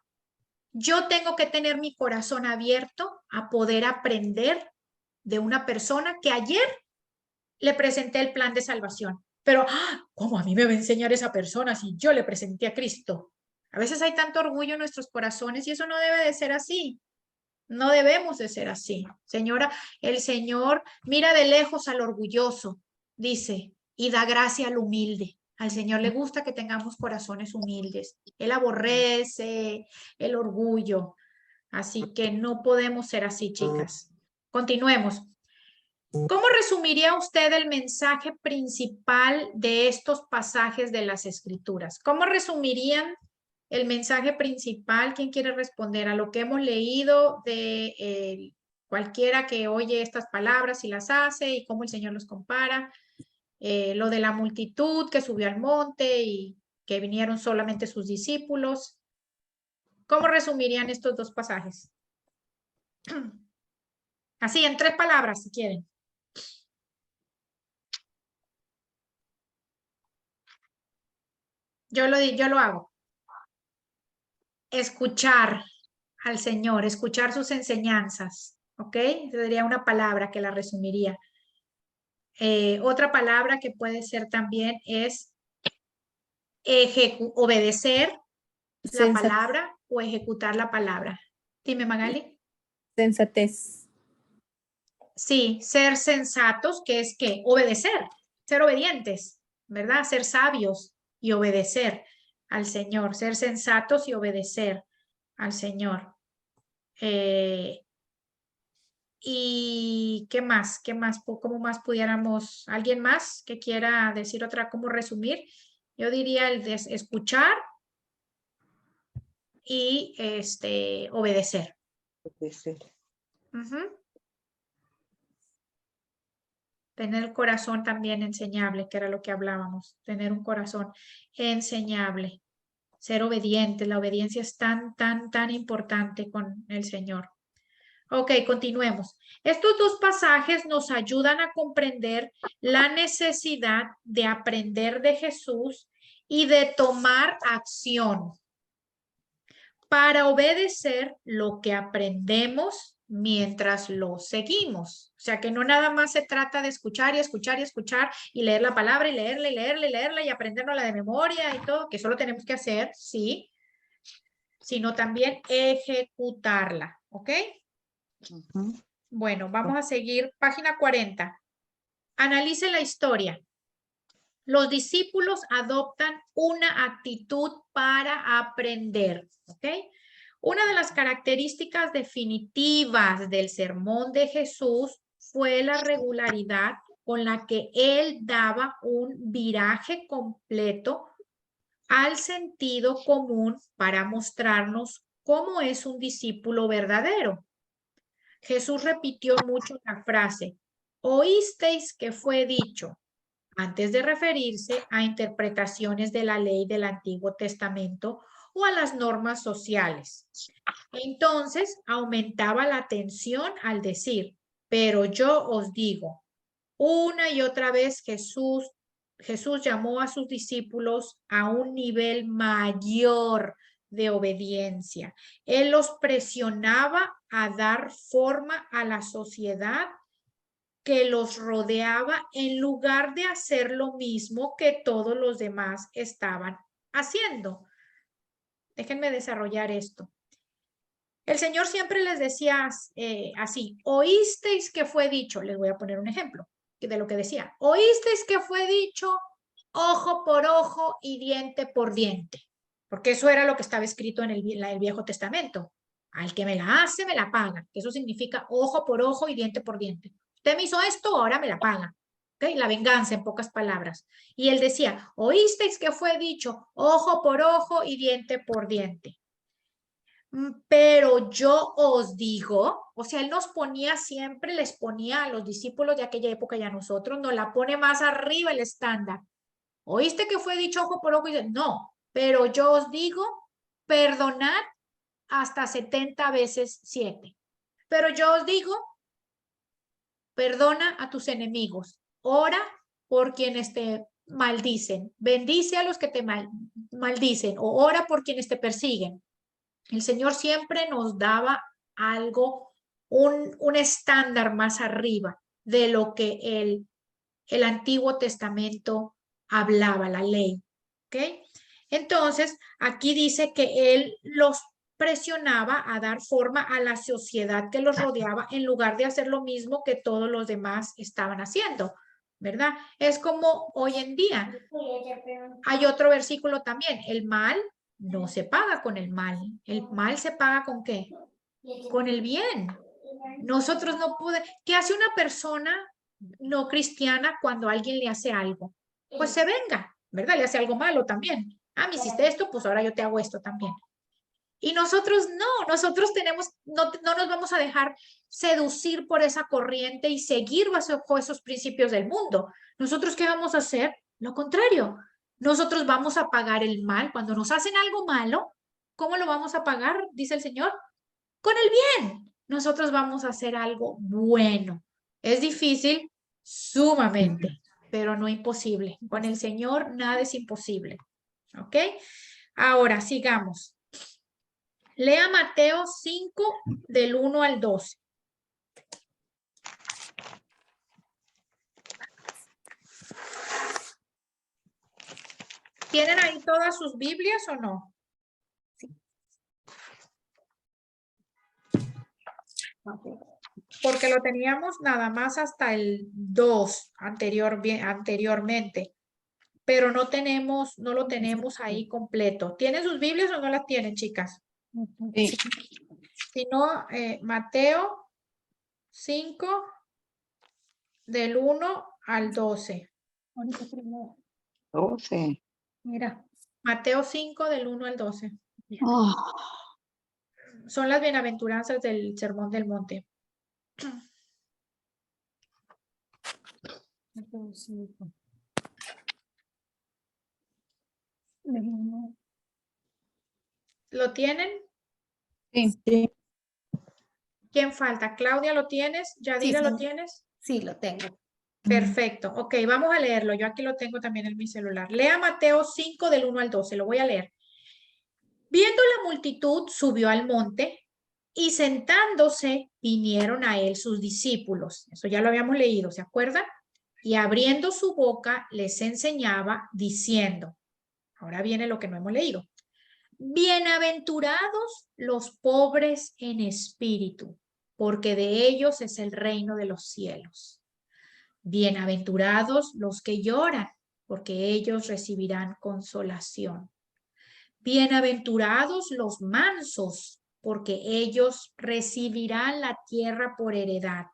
Yo tengo que tener mi corazón abierto a poder aprender de una persona que ayer le presenté el plan de salvación. Pero, ¿cómo a mí me va a enseñar esa persona si yo le presenté a Cristo? A veces hay tanto orgullo en nuestros corazones y eso no debe de ser así. No debemos de ser así. Señora, el Señor mira de lejos al orgulloso, dice, y da gracia al humilde. Al Señor le gusta que tengamos corazones humildes. Él aborrece el orgullo. Así que no podemos ser así, chicas. Continuemos. ¿Cómo resumiría usted el mensaje principal de estos pasajes de las Escrituras? ¿Cómo resumirían el mensaje principal? ¿Quién quiere responder a lo que hemos leído de cualquiera que oye estas palabras y las hace y cómo el Señor los compara? Lo de la multitud que subió al monte y que vinieron solamente sus discípulos. ¿Cómo resumirían estos dos pasajes? Así, en 3 palabras, si quieren. Yo lo hago. Escuchar al Señor, escuchar sus enseñanzas, ¿ok? Sería una palabra que la resumiría. Otra palabra que puede ser también es obedecer la palabra o ejecutar la palabra. Dime, Magali. Sensatez. Sí, ser sensatos, que es que obedecer, ser obedientes, ¿verdad? Ser sabios y obedecer al Señor, ser sensatos y obedecer al Señor. ¿Y qué más? ¿Qué más? ¿Cómo más pudiéramos? ¿Alguien más que quiera decir otra, cómo resumir? Yo diría el de escuchar y obedecer. Obedecer. Tener el corazón también enseñable, que era lo que hablábamos. Tener un corazón enseñable. Ser obediente. La obediencia es tan, tan, tan importante con el Señor. Ok, continuemos. Estos dos pasajes nos ayudan a comprender la necesidad de aprender de Jesús y de tomar acción para obedecer lo que aprendemos mientras lo seguimos. O sea, que no nada más se trata de escuchar y escuchar y escuchar y leer la palabra y leerla y leerla y leerla y aprendernosla de memoria y todo, que eso lo tenemos que hacer, sí, sino también ejecutarla, ¿ok? Bueno, vamos a seguir. Página 40. Analice la historia. Los discípulos adoptan una actitud para aprender, ¿ok? Una de las características definitivas del sermón de Jesús fue la regularidad con la que él daba un viraje completo al sentido común para mostrarnos cómo es un discípulo verdadero. Jesús repitió mucho la frase, oísteis que fue dicho, antes de referirse a interpretaciones de la ley del Antiguo Testamento o a las normas sociales. Entonces aumentaba la tensión al decir, pero yo os digo, una y otra vez Jesús llamó a sus discípulos a un nivel mayor de obediencia. Él los presionaba a dar forma a la sociedad que los rodeaba en lugar de hacer lo mismo que todos los demás estaban haciendo. Déjenme desarrollar esto. El Señor siempre les decía así, oísteis que fue dicho, les voy a poner un ejemplo de lo que decía, oísteis que fue dicho ojo por ojo y diente por diente, porque eso era lo que estaba escrito en el Viejo Testamento. Al que me la hace, me la paga. Eso significa ojo por ojo y diente por diente. Usted me hizo esto, ahora me la paga. ¿Okay? La venganza, en pocas palabras. Y él decía, oísteis que fue dicho ojo por ojo y diente por diente. Pero yo os digo, o sea, él nos ponía siempre, les ponía a los discípulos de aquella época y a nosotros, nos la pone más arriba el estándar. ¿Oíste que fue dicho ojo por ojo? Y no, pero yo os digo, perdonad hasta 70 veces 7. Pero yo os digo, perdona a tus enemigos, ora por quienes te maldicen, bendice a los que te maldicen o ora por quienes te persiguen. El Señor siempre nos daba algo, un estándar más arriba de lo que el Antiguo Testamento hablaba, la ley. ¿Ok? Entonces, aquí dice que Él los presionaba a dar forma a la sociedad que los rodeaba en lugar de hacer lo mismo que todos los demás estaban haciendo, ¿verdad? Es como hoy en día. Hay otro versículo también, el mal no se paga con el mal se paga ¿con qué? Con el bien. Nosotros no podemos, ¿qué hace una persona no cristiana cuando alguien le hace algo? Pues se venga, ¿verdad? Le hace algo malo también. Ah, me hiciste esto, pues ahora yo te hago esto también. Y nosotros no, nosotros tenemos, no nos vamos a dejar seducir por esa corriente y seguir bajo esos principios del mundo. ¿Nosotros qué vamos a hacer? Lo contrario. Nosotros vamos a pagar el mal. Cuando nos hacen algo malo, ¿cómo lo vamos a pagar? Dice el Señor. Con el bien. Nosotros vamos a hacer algo bueno. Es difícil, sumamente, pero no imposible. Con el Señor nada es imposible. ¿Ok? Ahora, sigamos. Lea Mateo 5 del 1 al 12. ¿Tienen ahí todas sus Biblias o no? Sí. Porque lo teníamos nada más hasta el 2 anteriormente, pero no lo tenemos ahí completo. ¿Tienen sus Biblias o no las tienen, chicas? Sí. Si no, Mateo 5 del 1 al 12. 12. Mira, Mateo 5 del 1 al 12. Oh. Son las bienaventuranzas del Sermón del Monte. ¿Lo tienen? Sí. ¿Quién falta? ¿Claudia lo tienes? ¿Yadira Sí, lo tienes? Sí, lo tengo. Perfecto. Ok, vamos a leerlo. Yo aquí lo tengo también en mi celular. Lea Mateo 5 del 1 al 12. Lo voy a leer. Viendo la multitud, subió al monte Y sentándose, vinieron a él sus discípulos. Eso ya lo habíamos leído, ¿se acuerdan? Y abriendo su boca, les enseñaba diciendo, ahora viene lo que no hemos leído. Bienaventurados los pobres en espíritu, porque de ellos es el reino de los cielos. Bienaventurados los que lloran, porque ellos recibirán consolación. Bienaventurados los mansos, porque ellos recibirán la tierra por heredad.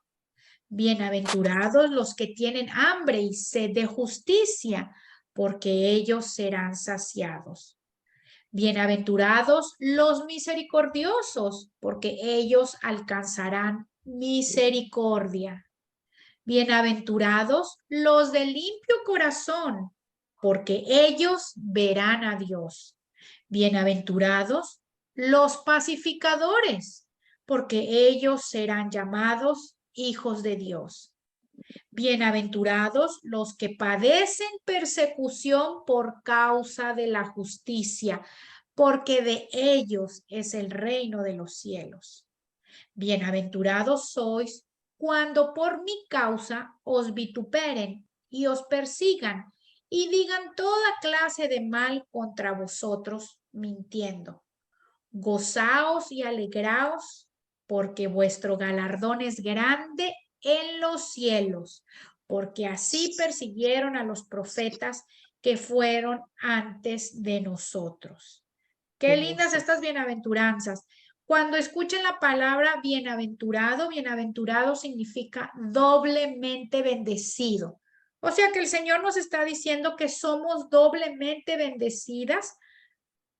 Bienaventurados los que tienen hambre y sed de justicia, porque ellos serán saciados. Bienaventurados los misericordiosos, porque ellos alcanzarán misericordia. Bienaventurados los de limpio corazón, porque ellos verán a Dios. Bienaventurados los pacificadores, porque ellos serán llamados hijos de Dios. Bienaventurados los que padecen persecución por causa de la justicia, porque de ellos es el reino de los cielos. Bienaventurados sois cuando por mi causa os vituperen y os persigan y digan toda clase de mal contra vosotros, mintiendo. Gozaos y alegraos, porque vuestro galardón es grande en los cielos, porque así persiguieron a los profetas que fueron antes de nosotros. Qué lindas estas bienaventuranzas. Cuando escuchen la palabra bienaventurado, bienaventurado significa doblemente bendecido. O sea que el Señor nos está diciendo que somos doblemente bendecidas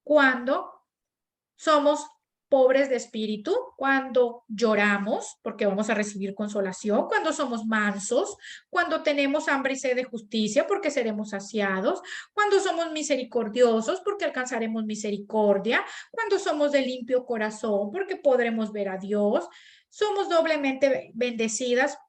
cuando somos pobres de espíritu, cuando lloramos porque vamos a recibir consolación, cuando somos mansos, cuando tenemos hambre y sed de justicia porque seremos saciados, cuando somos misericordiosos porque alcanzaremos misericordia, cuando somos de limpio corazón porque podremos ver a Dios. Somos doblemente bendecidas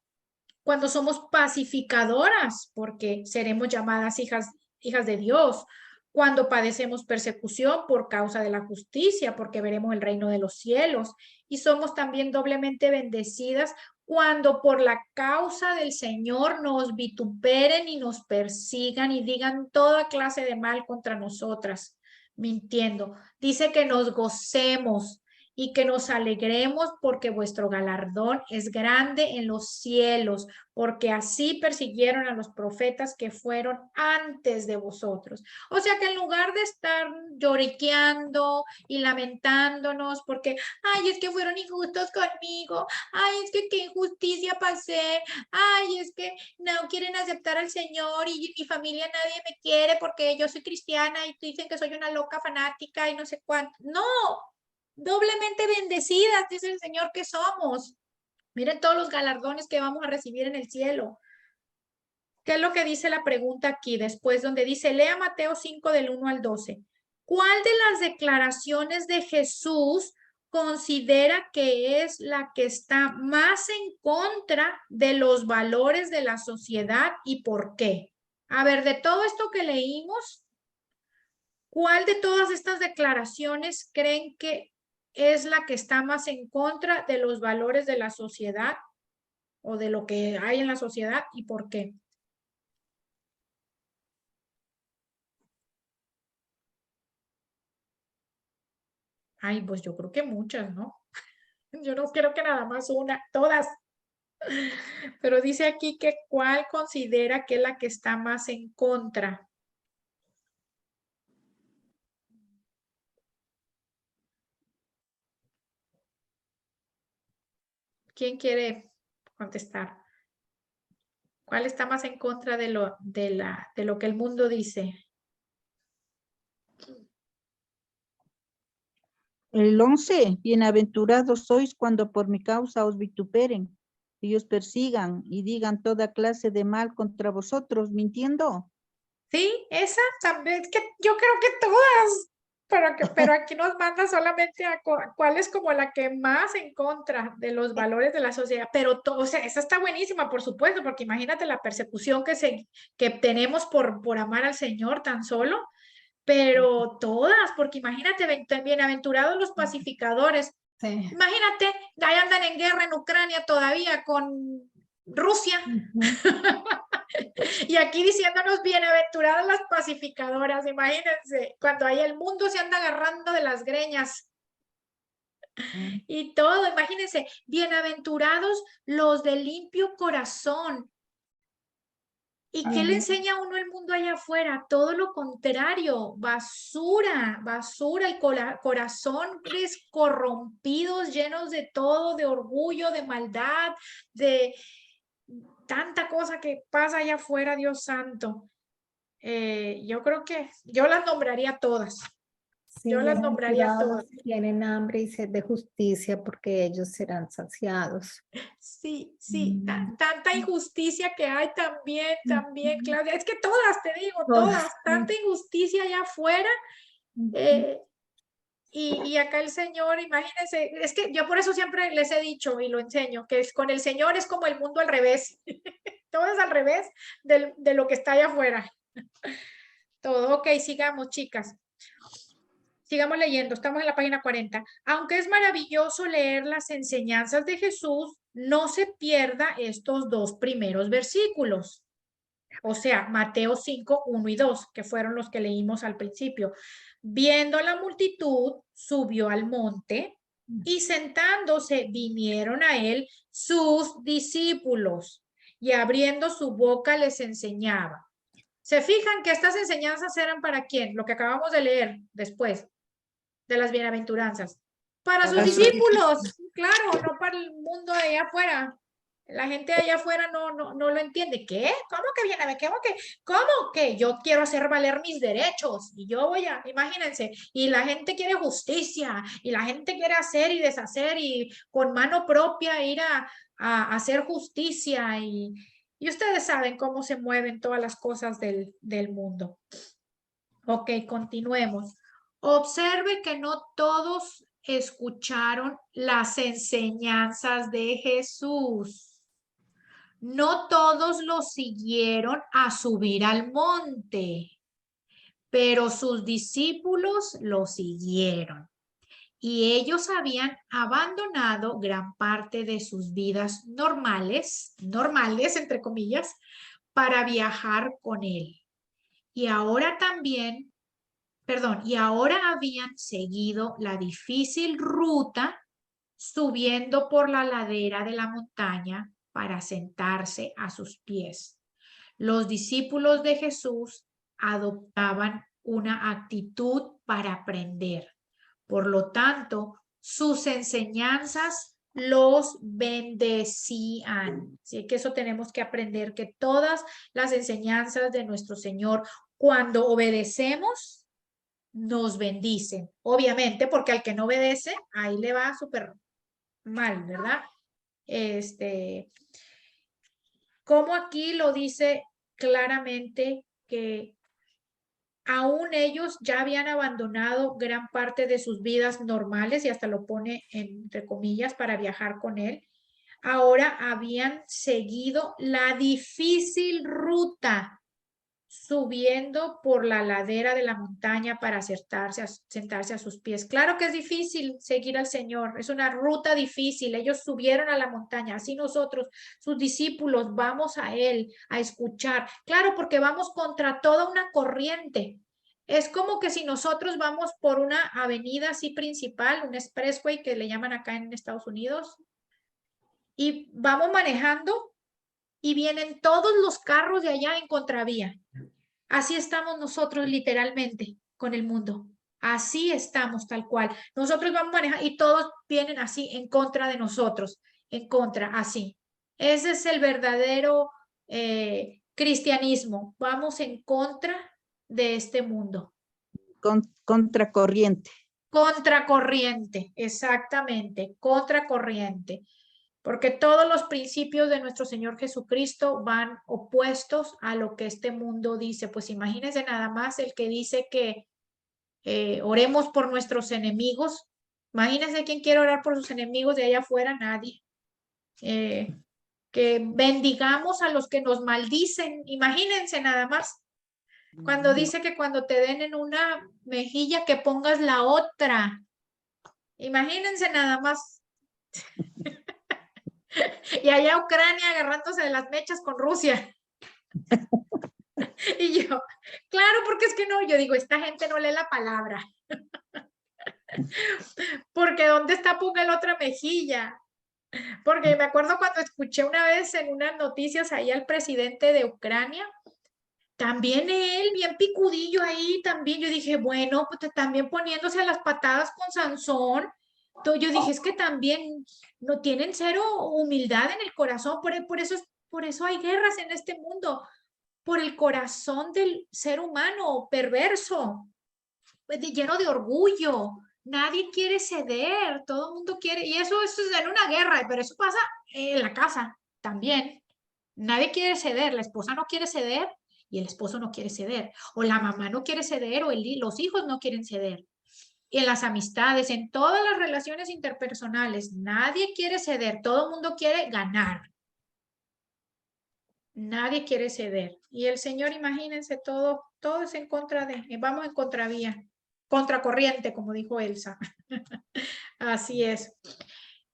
cuando somos pacificadoras porque seremos llamadas hijas de Dios. Cuando padecemos persecución por causa de la justicia, porque veremos el reino de los cielos. Y somos también doblemente bendecidas cuando por la causa del Señor nos vituperen y nos persigan y digan toda clase de mal contra nosotras, mintiendo. Dice que nos gocemos y que nos alegremos porque vuestro galardón es grande en los cielos, porque así persiguieron a los profetas que fueron antes de vosotros. O sea que en lugar de estar lloriqueando y lamentándonos porque, ay, es que fueron injustos conmigo, ay, es que qué injusticia pasé, ay, es que no quieren aceptar al Señor y mi familia nadie me quiere porque yo soy cristiana y dicen que soy una loca fanática y no sé cuánto. No, doblemente bendecidas, dice el Señor que somos. Miren todos los galardones que vamos a recibir en el cielo. ¿Qué es lo que dice la pregunta aquí después donde dice, lea Mateo 5 del 1 al 12? ¿Cuál de las declaraciones de Jesús considera que es la que está más en contra de los valores de la sociedad y por qué? A ver, de todo esto que leímos, ¿cuál de todas estas declaraciones creen que es la que está más en contra de los valores de la sociedad o de lo que hay en la sociedad y por qué? Ay, pues yo creo que muchas, ¿no? Yo no creo que nada más una, todas. Pero dice aquí que cuál considera que es la que está más en contra. ¿Quién quiere contestar? ¿Cuál está más en contra de lo que el mundo dice? El 11, bienaventurados sois cuando por mi causa os vituperen y os persigan y digan toda clase de mal contra vosotros, mintiendo. Sí, esa también, que yo creo que todas, pero aquí nos manda solamente a cuál es como la que más en contra de los valores de la sociedad, pero o sea, esa está buenísima, por supuesto, porque imagínate la persecución que tenemos por amar al Señor tan solo, pero todas, porque imagínate, bienaventurados los pacificadores. Sí. Imagínate, ahí andan en guerra en Ucrania todavía con Rusia. Y aquí diciéndonos bienaventuradas las pacificadoras, imagínense, cuando ahí el mundo se anda agarrando de las greñas. Y todo, imagínense, bienaventurados los de limpio corazón. ¿Y qué le enseña a uno el mundo allá afuera? Todo lo contrario, basura, basura y corazones corrompidos, llenos de todo, de orgullo, de maldad, de tanta cosa que pasa allá afuera, Dios santo. Yo creo que yo las nombraría todas. Sí, Yo las nombraría todas. tienen hambre y sed de justicia porque ellos serán saciados. Sí, sí, tanta injusticia que hay también, Claudia. Es que todas, te digo, todas, tanta injusticia allá afuera. Y acá el Señor, imagínense, es que yo por eso siempre les he dicho y lo enseño, que con el Señor es como el mundo al revés. Todo es al revés de lo que está allá afuera. Todo, ok, sigamos, chicas. Sigamos leyendo, estamos en la página 40. Aunque es maravilloso leer las enseñanzas de Jesús, no se pierda estos dos primeros versículos. O sea, Mateo 5, 1 y 2, que fueron los que leímos al principio. Viendo la multitud, subió al monte y sentándose vinieron a él sus discípulos y abriendo su boca les enseñaba. ¿Se fijan que estas enseñanzas eran para quién? Lo que acabamos de leer después de las bienaventuranzas. Para sus discípulos, claro, no para el mundo de allá afuera. La gente de allá afuera no lo entiende. ¿Qué? ¿Cómo que viene? ¿Cómo que yo quiero hacer valer mis derechos? Y yo voy a, imagínense, y la gente quiere justicia, y la gente quiere hacer y deshacer, y con mano propia ir a hacer justicia, y ustedes saben cómo se mueven todas las cosas del mundo. Ok, continuemos. Observe que no todos escucharon las enseñanzas de Jesús. No todos lo siguieron a subir al monte, pero sus discípulos lo siguieron. Y ellos habían abandonado gran parte de sus vidas normales entre comillas, para viajar con él. Y ahora habían seguido la difícil ruta subiendo por la ladera de la montaña para sentarse a sus pies. Los discípulos de Jesús adoptaban una actitud para aprender. Por lo tanto, sus enseñanzas los bendecían. Así que eso tenemos que aprender, que todas las enseñanzas de nuestro Señor, cuando obedecemos, nos bendicen. Obviamente, porque al que no obedece, ahí le va súper mal, ¿verdad? Como aquí lo dice claramente que aún ellos ya habían abandonado gran parte de sus vidas normales, y hasta lo pone entre comillas para viajar con él. Ahora habían seguido la difícil ruta subiendo por la ladera de la montaña para sentarse a sus pies. Claro que es difícil seguir al Señor, es una ruta difícil. Ellos subieron a la montaña, así nosotros, sus discípulos, vamos a Él a escuchar. Claro, porque vamos contra toda una corriente. Es como que si nosotros vamos por una avenida así principal, un expressway que le llaman acá en Estados Unidos, y vamos manejando y vienen todos los carros de allá en contravía. Así estamos nosotros literalmente con el mundo. Así estamos tal cual. Nosotros vamos manejando y todos vienen así en contra de nosotros, en contra, así. Ese es el verdadero cristianismo. Vamos en contra de este mundo. Contracorriente. Contracorriente, exactamente, contracorriente. Porque todos los principios de nuestro Señor Jesucristo van opuestos a lo que este mundo dice. Pues imagínense nada más el que dice que oremos por nuestros enemigos. Imagínense quién quiere orar por sus enemigos de allá afuera, nadie. Que bendigamos a los que nos maldicen. Imagínense nada más. Cuando dice que cuando te den en una mejilla que pongas la otra. Imagínense nada más. Y allá Ucrania agarrándose de las mechas con Rusia. Y yo, claro, porque es que no, yo digo, esta gente no lee la palabra. Porque ¿dónde está ponga la otra mejilla? Porque me acuerdo cuando escuché una vez en unas noticias ahí al presidente de Ucrania, también él, bien picudillo ahí, también yo dije, bueno, pues también poniéndose a las patadas con Sansón. Entonces yo dije, es que también no tienen cero humildad en el corazón, por eso hay guerras en este mundo, por el corazón del ser humano perverso, lleno de orgullo. Nadie quiere ceder, todo el mundo quiere, y eso es en una guerra, pero eso pasa en la casa también. Nadie quiere ceder, la esposa no quiere ceder y el esposo no quiere ceder, o la mamá no quiere ceder, o los hijos no quieren ceder. Y en las amistades, en todas las relaciones interpersonales, nadie quiere ceder, todo el mundo quiere ganar. Nadie quiere ceder. Y el Señor, imagínense, todo es en contra de, vamos en contravía, contracorriente, como dijo Elsa. Así es.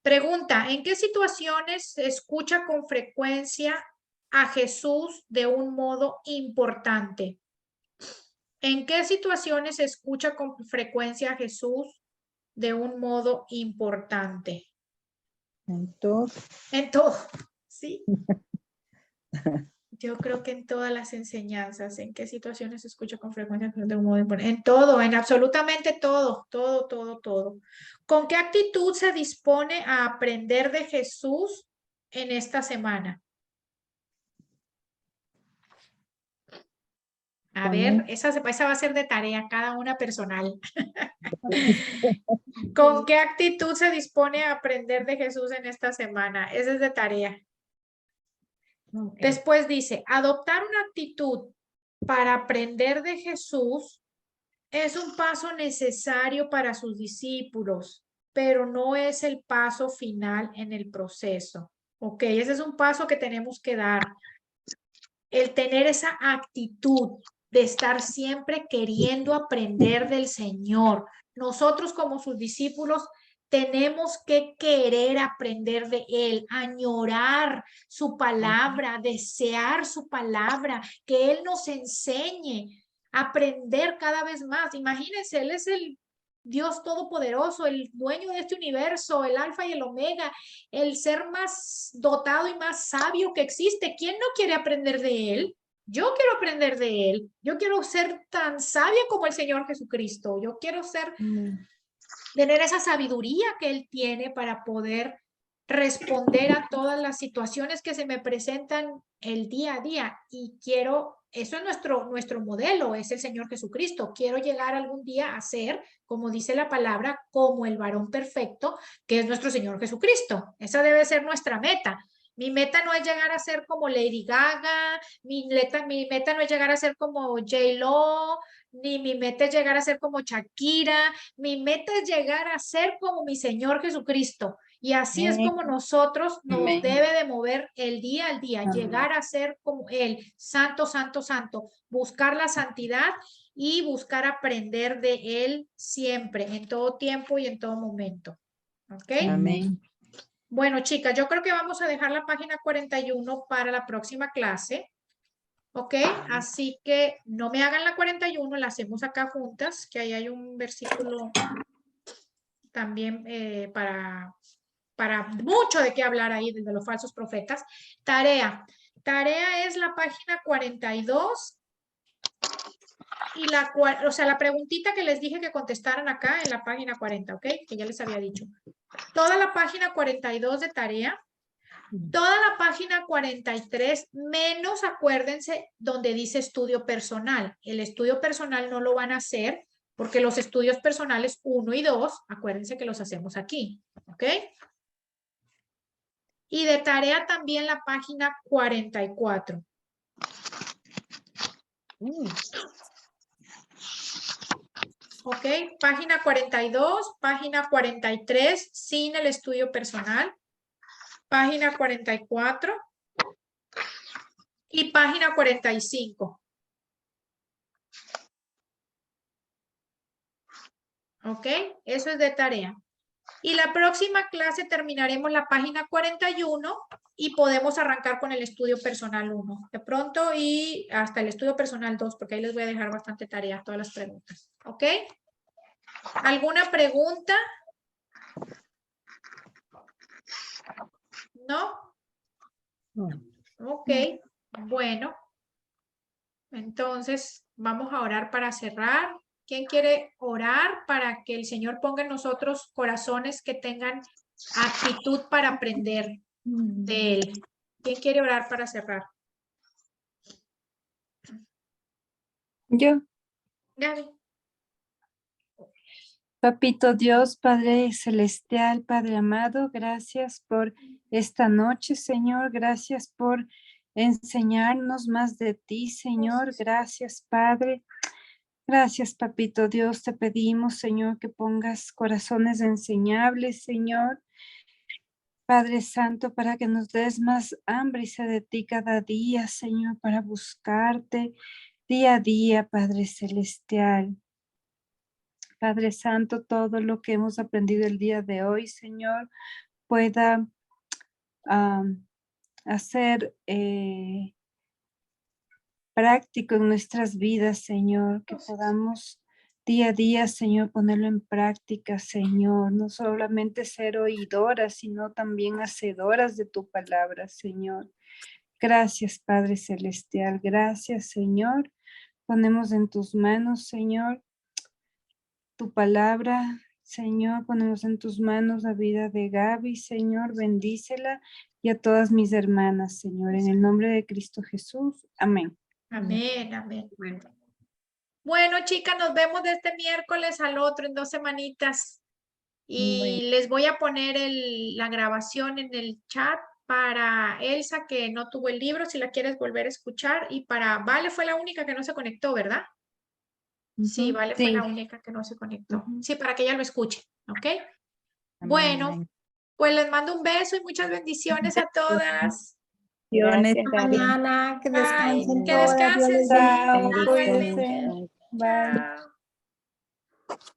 Pregunta, ¿en qué situaciones se escucha con frecuencia a Jesús de un modo importante? ¿En qué situaciones se escucha con frecuencia a Jesús de un modo importante? En todo. En todo, sí. Yo creo que en todas las enseñanzas, ¿en qué situaciones se escucha con frecuencia de un modo importante? En todo, en absolutamente todo, todo, todo, todo. ¿Con qué actitud se dispone a aprender de Jesús en esta semana? A ver, esa va a ser de tarea, cada una personal. ¿Con qué actitud se dispone a aprender de Jesús en esta semana? Esa es de tarea. Okay. Después dice, adoptar una actitud para aprender de Jesús es un paso necesario para sus discípulos, pero no es el paso final en el proceso. Ok, ese es un paso que tenemos que dar. El tener esa actitud de estar siempre queriendo aprender del Señor. Nosotros como sus discípulos tenemos que querer aprender de Él, añorar su palabra, desear su palabra, que Él nos enseñe, aprender cada vez más. Imagínense, Él es el Dios todopoderoso, el dueño de este universo, el alfa y el omega, el ser más dotado y más sabio que existe. ¿Quién no quiere aprender de Él? Yo quiero aprender de Él. Yo quiero ser tan sabia como el Señor Jesucristo. Yo quiero tener esa sabiduría que Él tiene para poder responder a todas las situaciones que se me presentan el día a día. Y quiero, eso es nuestro modelo, es el Señor Jesucristo. Quiero llegar algún día a ser, como dice la palabra, como el varón perfecto, que es nuestro Señor Jesucristo. Esa debe ser nuestra meta. Mi meta no es llegar a ser como Lady Gaga, mi meta no es llegar a ser como J-Lo, ni mi meta es llegar a ser como Shakira, mi meta es llegar a ser como mi Señor Jesucristo. Y así es como nosotros nos debe de mover el día al día, llegar a ser como Él, santo, santo, santo, buscar la santidad y buscar aprender de Él siempre, en todo tiempo y en todo momento. ¿Ok? Amén. Bueno, chicas, yo creo que vamos a dejar la página 41 para la próxima clase. ¿Ok? Así que no me hagan la 41, la hacemos acá juntas, que ahí hay un versículo también para mucho de qué hablar ahí desde los falsos profetas. Tarea. Tarea es la página 42 y la preguntita que les dije que contestaran acá en la página 40, ¿ok? Que ya les había dicho. Toda la página 42 de tarea. Toda la página 43, menos acuérdense donde dice estudio personal. El estudio personal no lo van a hacer porque los estudios personales 1 y 2, acuérdense que los hacemos aquí, ¿ok? Y de tarea también la página 44. ¿Ok? Página 42, página 43 sin el estudio personal. Página 44 y página 45. ¿Ok? Eso es de tarea. Y la próxima clase terminaremos la página 41 y podemos arrancar con el estudio personal 1 de pronto y hasta el estudio personal 2, porque ahí les voy a dejar bastante tarea, todas las preguntas. ¿Ok? ¿Alguna pregunta? ¿No? Ok, bueno. Entonces, vamos a orar para cerrar. ¿Quién quiere orar para que el Señor ponga en nosotros corazones que tengan actitud para aprender de Él? ¿Quién quiere orar para cerrar? Yo. Gaby. Papito Dios, Padre Celestial, Padre amado, gracias por esta noche, Señor. Gracias por enseñarnos más de ti, Señor. Gracias, Padre. Gracias, Papito Dios. Te pedimos, Señor, que pongas corazones enseñables, Señor. Padre Santo, para que nos des más hambre y sed de ti cada día, Señor, para buscarte día a día, Padre Celestial. Padre Santo, todo lo que hemos aprendido el día de hoy, Señor, pueda hacer práctico en nuestras vidas, Señor, que podamos día a día, Señor, ponerlo en práctica, Señor, no solamente ser oidoras, sino también hacedoras de tu palabra, Señor. Gracias, Padre Celestial, gracias, Señor. Ponemos en tus manos, Señor, tu palabra, Señor, ponemos en tus manos la vida de Gaby, Señor, bendícela y a todas mis hermanas, Señor, en el nombre de Cristo Jesús. Amén. Amén, amén. Bueno, chicas, nos vemos de este miércoles al otro en 2 semanitas. Y les voy a poner la grabación en el chat para Elsa, que no tuvo el libro, si la quieres volver a escuchar. Y para Vale fue la única que no se conectó, ¿verdad? Sí, Vale fue la única que no se conectó. Sí, para que ella lo escuche, ¿ok? Bueno, pues les mando un beso y muchas bendiciones a todas. Gracias, Gaby. Mañana, que Bye. descansen Que todas. Dios descansen, les sí. Chao, bendiga. cuídense. Bye. Chao.